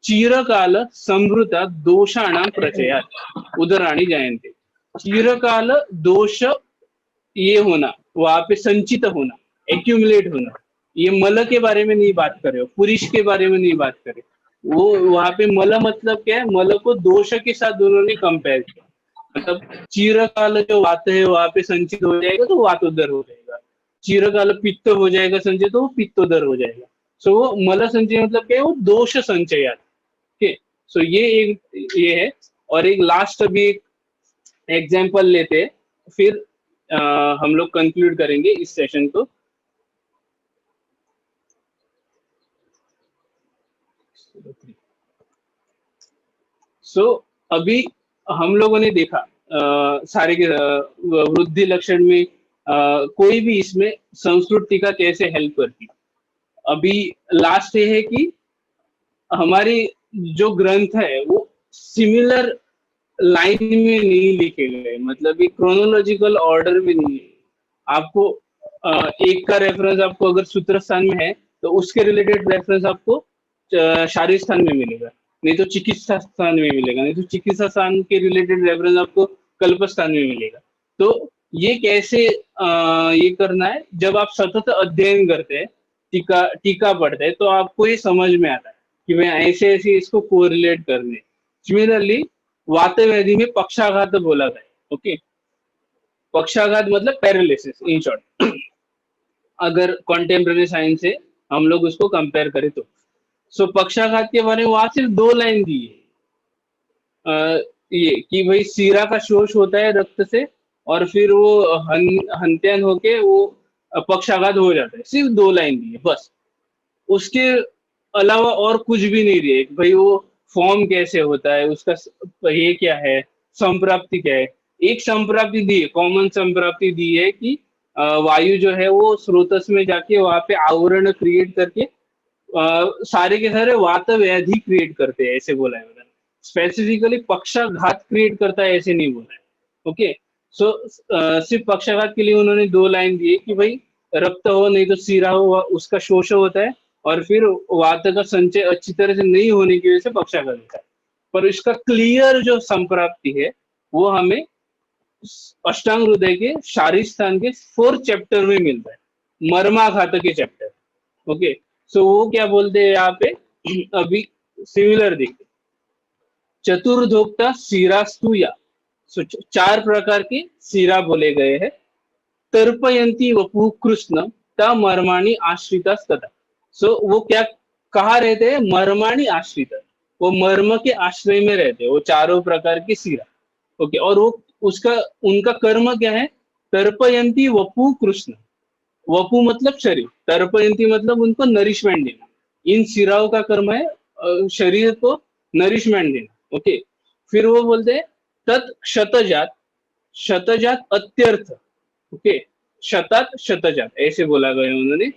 Speaker 2: चिरकाल समृता दोषाणाम प्रचयात उदराणी जायन्ते। चिरकाल दोष ये होना, वहां पे संचित होना, एक्यूमुलेट होना, ये मल के बारे में नहीं बात कर रहे हो, पुरुष के बारे में नहीं बात कर रहे। वो वहां पे मल मतलब क्या है? मल को दोष के साथ दोनों ने कंपेयर किया। मतलब चिरकाल जो वात है वहां पे संचित हो जाएगा तो वातोदर हो जाएगा, चिरकाल पित्त हो जाएगा संचय तो वो पित्तोदर हो जाएगा। सो वो मल संचय मतलब क्या है? वो दोष संचयात। ओके, सो ये एक ये है। और एक लास्ट अभी एक एग्जाम्पल लेते हैं, फिर हम लोग कंक्लूड करेंगे इस सेशन को। सो अभी हम लोगों ने देखा सारे के वृद्धि लक्षण में कोई भी इसमें संस्कृत टीका कैसे हेल्प करती। अभी लास्ट ये है कि हमारी जो ग्रंथ है वो सिमिलर लाइन में नहीं लिखे गए, मतलब ये क्रोनोलॉजिकल ऑर्डर में नहीं है। आपको एक का रेफरेंस आपको अगर सूत्र स्थान में है तो उसके रिलेटेड रेफरेंस आपको शारीर स्थान में मिलेगा, नहीं तो चिकित्सा स्थान में मिलेगा, नहीं तो चिकित्सा स्थान के रिलेटेड रेफरेंस आपको कल्प स्थान में मिलेगा। तो ये कैसे ये करना है? जब आप सतत अध्ययन करते हैं, टीका टीका पढ़ते हैं, तो आपको ये समझ में आता है कि मैं ऐसे ऐसे इसको कोरिलेट करने। सिमिलरली वातव्याधि में पक्षाघात बोला था। ओके, पक्षाघात मतलब पैरालिसिस इन शॉर्ट, अगर कॉन्टेम्प्ररी साइंस से हम लोग उसको कंपेयर करें तो। सो पक्षाघात के बारे में वहां सिर्फ 2 लाइन दी है, ये कि भाई सीरा का शोष होता है रक्त से और फिर वो हंत्यान होके वो पक्षाघात हो जाता है, सिर्फ 2 लाइन दी है बस। उसके अलावा और कुछ भी नहीं दिए भाई। वो फॉर्म कैसे होता है, उसका ये क्या है, संप्राप्ति क्या है। एक संप्राप्ति दी है, कॉमन संप्राप्ति दी है कि वायु जो है वो स्रोतस में जाके वहां पे आवरण क्रिएट करके सारे के सारे वात व्याधि क्रिएट करते हैं, ऐसे बोला है उन्होंने। स्पेसिफिकली पक्षाघात क्रिएट करता है ऐसे नहीं बोला है। ओके, सो सिर्फ पक्षाघात के लिए उन्होंने 2 लाइन दी है कि भाई रक्त हो नहीं तो सीरा हो, उसका शोष होता है, और फिर वात का संचय अच्छी तरह से नहीं होने की वजह से पक्षाघात होता है। पर इसका क्लियर जो संप्राप्ति है वो हमें अष्टांग हृदय के शारीर स्थान के 4th चैप्टर में मिलता है, मर्माघात के चैप्टर। ओके, सो वो क्या बोलते हैं यहाँ पे, अभी सिमिलर देखते, चतुर्धोक्ता सीरास्तुया। सो 4 प्रकार के सीरा बोले गए हैं। तर्पयंती वपु कृष्ण ता मर्माणी आश्रिता तथा। सो वो क्या कहा रहते हैं, मर्माणी आश्रित, वो मर्म के आश्रय में रहते हैं वो 4 प्रकार के सीरा। ओके, और वो उसका उनका कर्म क्या है, तर्पयंती वपु कृष्ण। वपु मतलब शरीर, तर्पयंती मतलब उनको नरिशमेंट देना। इन सिराओं का कर्म है शरीर को नरिशमेंट देना। ओके, फिर वो बोलते हैं तत् क्षतजात, शतजात अत्यर्थ। ओके, शतात शतजात ऐसे बोला गया उन्होंने।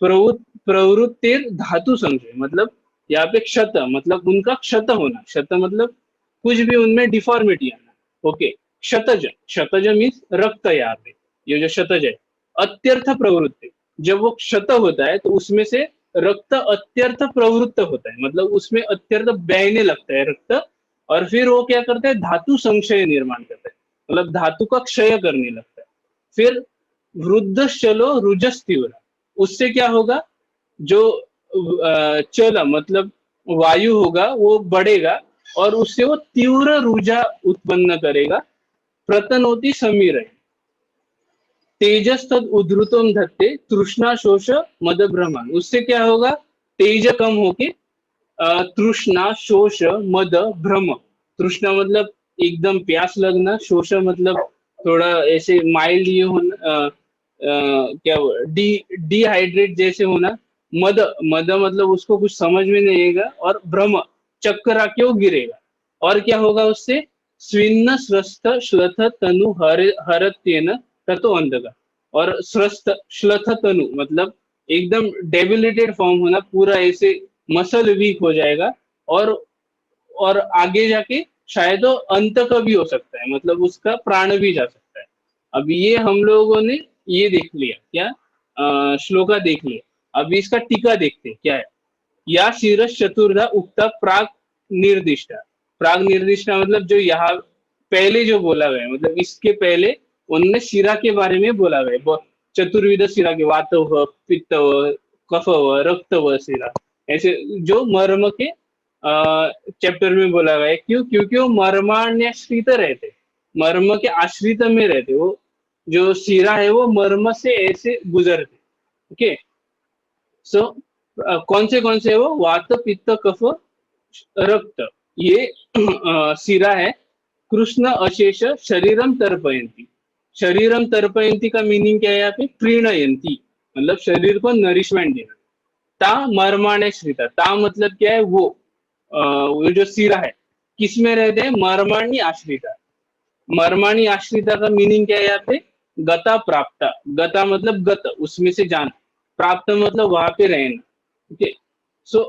Speaker 2: प्रवृत्तिर धातु संशय, मतलब यहाँ पे क्षत मतलब उनका क्षत होना, क्षत मतलब कुछ भी उनमें डिफॉर्मिटी आना। ओके, क्षतज, क्षतज मीन्स रक्त, यहाँ पे ये जो क्षतज है। अत्यर्थ प्रवृत्ति, जब वो क्षत होता है तो उसमें से रक्त अत्यर्थ प्रवृत्त होता है, मतलब उसमें अत्यर्थ बहने लगता है रक्त, और फिर वो क्या करता है, धातु संशय निर्माण करता है, मतलब धातु का क्षय करने लगता है। फिर वृद्ध चलो रुजस तीव्र, उससे क्या होगा, जो चल मतलब वायु होगा वो बढ़ेगा और उससे वो तीव्र रुजा उत्पन्न करेगा। प्रतनोति समीर, तेजस तद उद्धृतम धत्ते तृष्णा शोष मद भ्रमण, उससे क्या होगा, तेज कम होके तृष्णा शोष मद भ्रम। तृष्णा मतलब एकदम प्यास लगना, शोष मतलब थोड़ा ऐसे माइल्ड ये होना, क्या डिहाइड्रेट जैसे होना। मद, मद मतलब उसको कुछ समझ में नहीं आएगा, और भ्रम चक्कर आके वो गिरेगा। और क्या होगा उससे, स्विन्न स्वस्थ श्लथ तनु हरत्येन ततो अंधका। और स्वस्थ श्लथ तनु मतलब एकदम डेबिलिटेड फॉर्म होना, पूरा ऐसे मसल वीक हो जाएगा, और आगे जाके शायद वो अंत का भी हो सकता है, मतलब उसका प्राण भी जा सकता है। अब ये हम लोगों ने ये देख लिया क्या, श्लोका देख लिया। अभी इसका टीका देखते हैं क्या है। या शीरष चतुर्धा उक्ता प्राग निर्दिष्टा, प्राग निर्दिष्टा मतलब जो यहाँ पहले जो बोला गया, मतलब इसके पहले उन्होंने शिरा के बारे में बोला गया, चतुर्विध शिरा के, वातव पित्तव कफव रक्तव शिरा, ऐसे जो मर्म के चैप्टर में बोला गया है। क्यों, क्योंकि वो मर्मान्यश्रित रहते, मर्म के आश्रित में रहते, वो जो शिरा है वो मर्म से ऐसे गुजरते। ओके, सो कौन से वो, वात पित्त कफ रक्त, ये शिरा है। कृष्ण अशेष शरीरम तर्पयंती, शरीरम तर्पयंती का मीनिंग क्या है यहाँ पे, प्रीणयंती मतलब शरीर को नरिशमेंट देना। ता मर्माणे श्रिता, ता मतलब क्या है, वो जो सिरा है किसमें रहते हैं, मर्माणी आश्रिता। मर्माणी आश्रिता का मीनिंग क्या है यहाँ पे, गता प्राप्ता, गता मतलब गत उसमें से जाना, प्राप्त मतलब वहां पे रहना। ओके, सो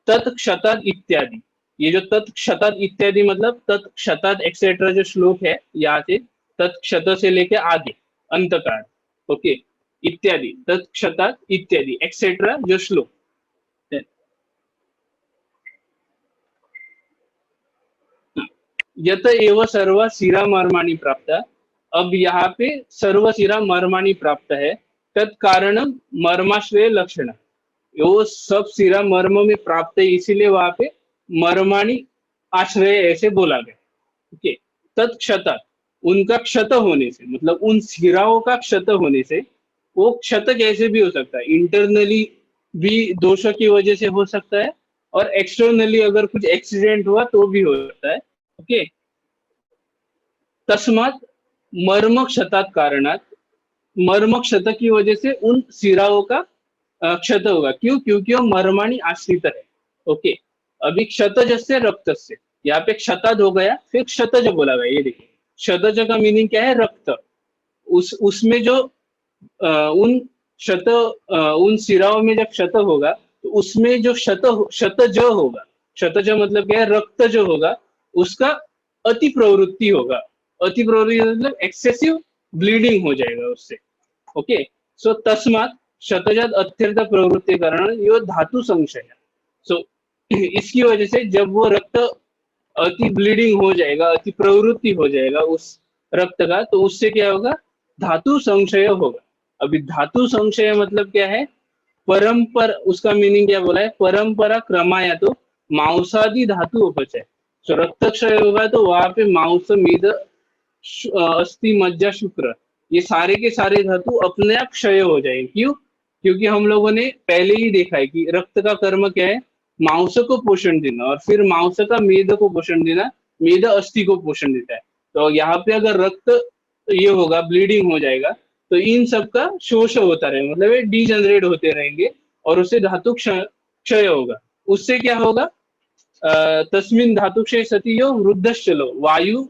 Speaker 2: तत्क्षतात इत्यादि, ये जो तत्क्षतात इत्यादि मतलब तत्क्षतात एक्सेट्रा जो श्लोक है यहाँ से तत्क्षत से लेके आगे अंत काल। ओके, इत्यादि तत्क्षतात इत्यादि एक्सेट्रा जो श्लोक, यत एव सर्व शिरा मर्माणी प्राप्त। अब यहाँ पे सर्व शिरा मर्माणी प्राप्त है, तत्कारण मर्माश्रय लक्षण, वो सब सिरा मर्म में प्राप्त है, इसीलिए वहां पे मर्माणी आश्रय ऐसे बोला गया। ओके, तत्क्षत उनका क्षत होने से, मतलब उन सिराओं का क्षत होने से, वो क्षत कैसे भी हो सकता है, इंटरनली भी दोष की वजह से हो सकता है, और एक्सटर्नली अगर कुछ एक्सीडेंट हुआ तो भी हो सकता है। ओके, तस्मात मर्म क्षतात कारणात, मर्म क्षत की वजह से उन सिराओं का क्षत होगा। क्यों, क्योंकि वो मर्माणी आश्रित है। ओके, अभी क्षतज से रक्तस्य, यहाँ पे क्षतद हो गया, फिर क्षतज बोला गया। ये देखिए, क्षतज का मीनिंग क्या है? रक्त। उसमें जो उन उन सिराओं में जब क्षत होगा, तो उसमें जो क्षतज होगा, क्षतज मतलब क्या है? रक्त जो होगा उसका अति प्रवृत्ति होगा। अति प्रवृत्ति मतलब एक्सेसिव ब्लीडिंग हो जाएगा उससे। ओके, सो तस्मात क्षतजात अत्यर्थ प्रवृत्ति कारण यो धातु संशय। सो इसकी वजह से जब वो रक्त अति ब्लीडिंग हो जाएगा, अति प्रवृत्ति हो जाएगा उस रक्त का, तो उससे क्या होगा? धातु संशय होगा। अभी धातु संशय मतलब क्या है? परंपर, उसका मीनिंग क्या बोला है? परंपरा क्रमाया तो मांसादि धातु उपचय। तो रक्त क्षय होगा तो वहां पे मांस, मेद, अस्थि, मज्जा, शुक्र, ये सारे के सारे धातु अपने आप क्षय हो जाएंगे। क्यों? क्योंकि हम लोगों ने पहले ही देखा है कि रक्त का कर्म क्या है? मांस को पोषण देना, और फिर मांस का मेद को पोषण देना, मेद अस्थि को पोषण देता है। तो यहाँ पे अगर रक्त ये होगा, ब्लीडिंग हो जाएगा, तो इन सब का शोष होता रहेगा, मतलब ये डीजनरेट होते रहेंगे, और उससे धातु क्षय होगा। उससे क्या होगा? तस्मिन धातु क्षय सती यो वृद्धश्चलो, वायु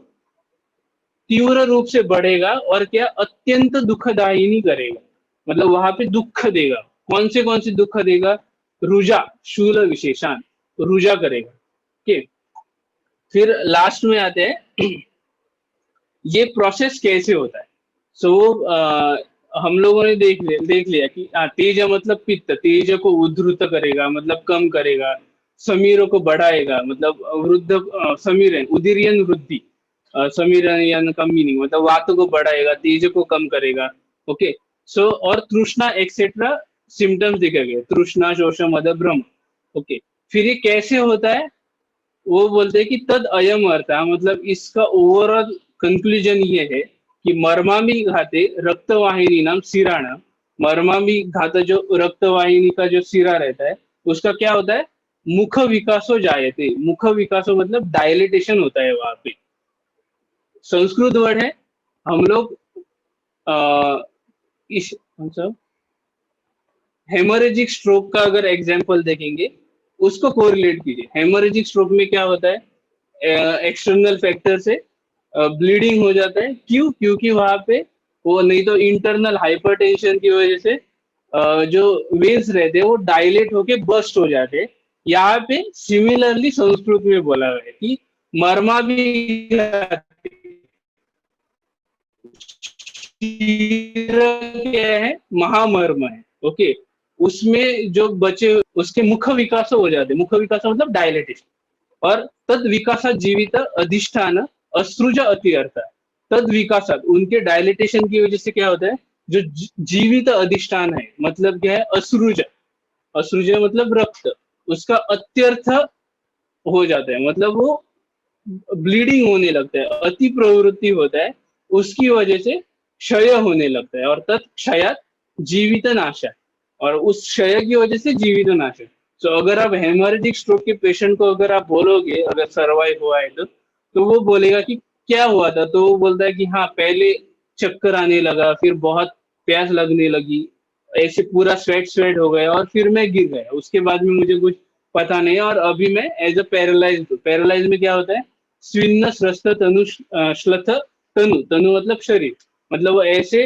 Speaker 2: तीव्र रूप से बढ़ेगा और क्या? अत्यंत दुखदायिनी करेगा, मतलब वहां पे दुख देगा। कौन से दुख देगा? रुजा, शूल विशेषण, रुजा करेगा। ओके, फिर लास्ट में आते हैं ये प्रोसेस कैसे होता है। सो हम लोगों ने देख लिया कि तेज मतलब पित्त, तेज को उद्धृत करेगा मतलब कम करेगा, समीरों को बढ़ाएगा मतलब वृद्ध, समीरन उदीरियन वृद्धि, समीरन का मीनिंग मतलब वात को बढ़ाएगा, तेज को कम करेगा। ओके, सो और तृष्णा एक्सेट्रा सिम्टम्स दिखे गए, तृष्णा, शोष, मद, भ्रम। ओके, फिर ये कैसे होता है? वो बोलते हैं कि तद अयम अर्थ, मतलब इसका ओवरऑल कंक्लूजन ये है कि मर्मामी घाते रक्तवाहिनी नाम सिराणा, मर्मामी घात जो रक्तवाहिनी का जो सिरा रहता है उसका क्या होता है? मुख विकासो जायते, मुख विकासो मतलब डायलिटेशन होता है वहां पे। संस्कृत वर्ड है। हम लोग इस हेमोरेजिक स्ट्रोक का अगर एग्जांपल देखेंगे, उसको कोरिलेट कीजिए। हेमोरेजिक स्ट्रोक में क्या होता है? एक्सटर्नल फैक्टर से ब्लीडिंग हो जाता है। क्यों? क्योंकि वहां पे वो नहीं तो इंटरनल हाइपरटेंशन की वजह से जो वेन्स रहते हैं वो डायलेट होके बस्ट हो जाते हैं। यहाँ पे सिमिलरली संस्कृत में बोला गया है कि मर्मा भी क्या है? महामर्म है। ओके, उसमें जो बचे उसके मुख विकास हो जाते, मुख विकास मतलब डायलेटेशन, और तद विकासात जीवित अधिष्ठान असृज अति अर्थ। तद विकासात उनके डायलिटेशन की वजह से क्या होता है? जो जीवित अधिष्ठान है मतलब क्या है? असृज, असृज मतलब रक्त, उसका अत्यर्थ हो जाता है, मतलब वो ब्लीडिंग होने लगता है, अति प्रवृत्ति होता है, उसकी वजह से क्षय होने लगता है, और तत्क्षयात जीवित नाश है, और उस क्षय की वजह से जीवित नाश है। तो अगर आप हेमोरेजिक स्ट्रोक के पेशेंट को अगर आप बोलोगे अगर सर्वाइव हुआ है तो वो बोलेगा कि क्या हुआ था, तो वो बोलता है कि हाँ पहले चक्कर आने लगा, फिर बहुत प्यास लगने लगी, ऐसे पूरा स्वेट स्वेट हो गया, और फिर मैं गिर गया, उसके बाद में मुझे कुछ पता नहीं, और अभी मैं एज अ पैरालाइज। पैरालाइज में क्या होता है? स्विन्न स्रस्त तनु, श्लथ तनु, तनु मतलब शरीर, मतलब वो ऐसे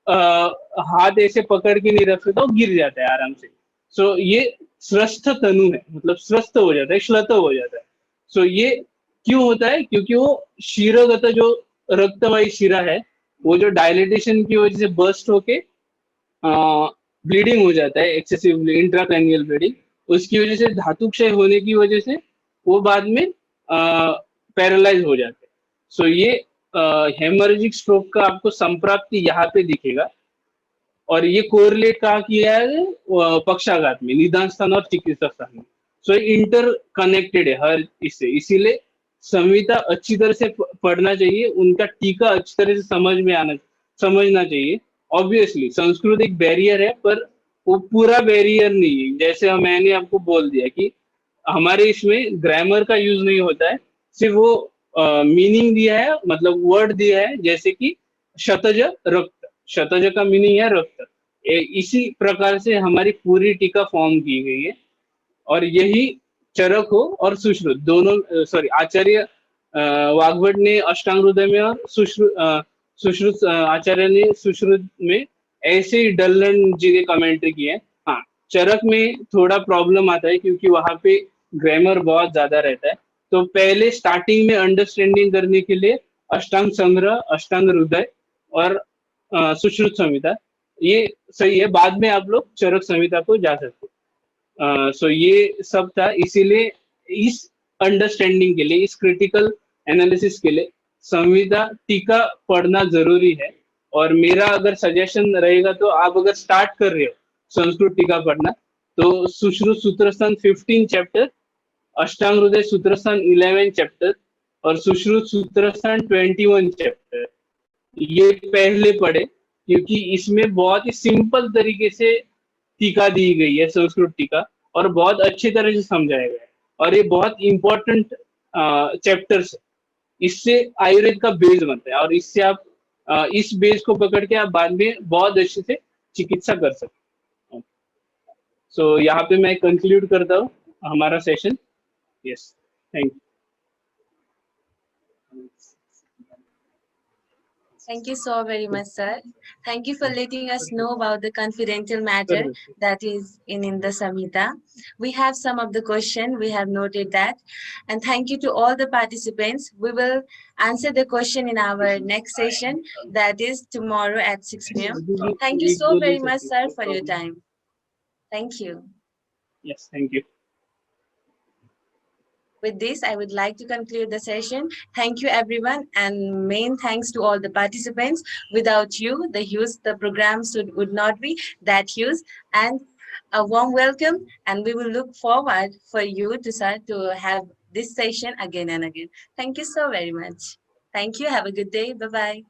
Speaker 2: हाथ ऐसे पकड़ के नहीं रख सकता, वो गिर जाता है आराम से। सो ये स्वस्थ तनु है, मतलब स्वस्थ हो जाता है, श्लथ हो जाता है। सो ये क्यों होता है? क्योंकि वो शिरोगत जो रक्तवाही शिरा है वो जो डायलिटेशन की वजह से बर्स्ट होके ब्लीडिंग हो जाता है, एक्सेसिव इंट्राक्रैनियल ब्लीडिंग, उसकी वजह से धातु क्षय होने की वजह से वो बाद में पैरालाइज हो जाते हैं। सो ये हेमोरेजिक स्ट्रोक का आपको संप्राप्ति यहाँ पे दिखेगा, और ये कोरिलेट कहाँ किया है? पक्षाघात में, निदान स्थान और चिकित्सा स्थान में। सो इंटर कनेक्टेड है हर इससे, इसीलिए संहिता अच्छी तरह से पढ़ना चाहिए, उनका टीका अच्छी तरह से समझना चाहिए। ऑब्वियसली संस्कृत एक बैरियर है, पर वो पूरा बैरियर नहीं है। जैसे मैंने आपको बोल दिया कि हमारे इसमें ग्रामर का यूज नहीं होता है, सिर्फ वो मीनिंग दिया है, मतलब वर्ड दिया है, जैसे कि शतज रक्त, शतज का मीनिंग है रक्त। इसी प्रकार से हमारी पूरी टीका फॉर्म की गई है, और यही चरक हो और सुश्रुत दोनों, सॉरी, आचार्य वाग्भट ने अष्टांग हृदय में और सुश्रुत आचार्य ने सुश्रुत में ऐसे ही डल्लन जी के कमेंट्री की है। हाँ, चरक में थोड़ा प्रॉब्लम आता है क्योंकि वहां पे ग्रामर बहुत ज्यादा रहता है, तो पहले स्टार्टिंग में अंडरस्टैंडिंग करने के लिए अष्टांग संग्रह, अष्टांग हृदय और सुश्रुत संहिता ये सही है। बाद में आप लोग चरक संहिता को जा सकते हो। सो ये सब था, इसीलिए इस अंडरस्टैंडिंग के लिए, इस क्रिटिकल एनालिसिस के लिए संविदा टीका पढ़ना जरूरी है। और मेरा अगर सजेशन रहेगा तो आप अगर स्टार्ट कर रहे हो संस्कृत टीका पढ़ना, तो सुश्रुत सूत्रस्थान 15 चैप्टर, अष्टांग हृदय सूत्रस्थान 11 चैप्टर और सुश्रुत सूत्रस्थान 21 चैप्टर ये पहले पढ़े, क्योंकि इसमें बहुत ही सिंपल तरीके से टीका दी गई है, संस्कृत टीका, और बहुत अच्छी तरह से समझाया गया है। और ये बहुत इंपॉर्टेंट चैप्टर्स, इससे आयुर्वेद का बेस बनता है और इससे आप इस बेस को पकड़ के आप बाद में बहुत अच्छे से चिकित्सा कर सकते हैं। सो यहाँ पे मैं कंक्लूड करता हूँ हमारा session. Yes, thank you.
Speaker 1: Thank you so very much, sir. Thank you for letting us know about the confidential matter that is in the Samhita. We have some of the question, we have noted that. And thank you to all the participants. We will answer the question in our next session, that is tomorrow at 6 p.m. Thank you so very much, sir, for your time. Thank you.
Speaker 2: Yes, thank you.
Speaker 1: With this, I would like to conclude the session. Thank you, everyone, and main thanks to all the participants. Without you, the program would not be that huge. And a warm welcome, and we will look forward for you to have this session again and again. Thank you so very much. Thank you. Have a good day. Bye-bye.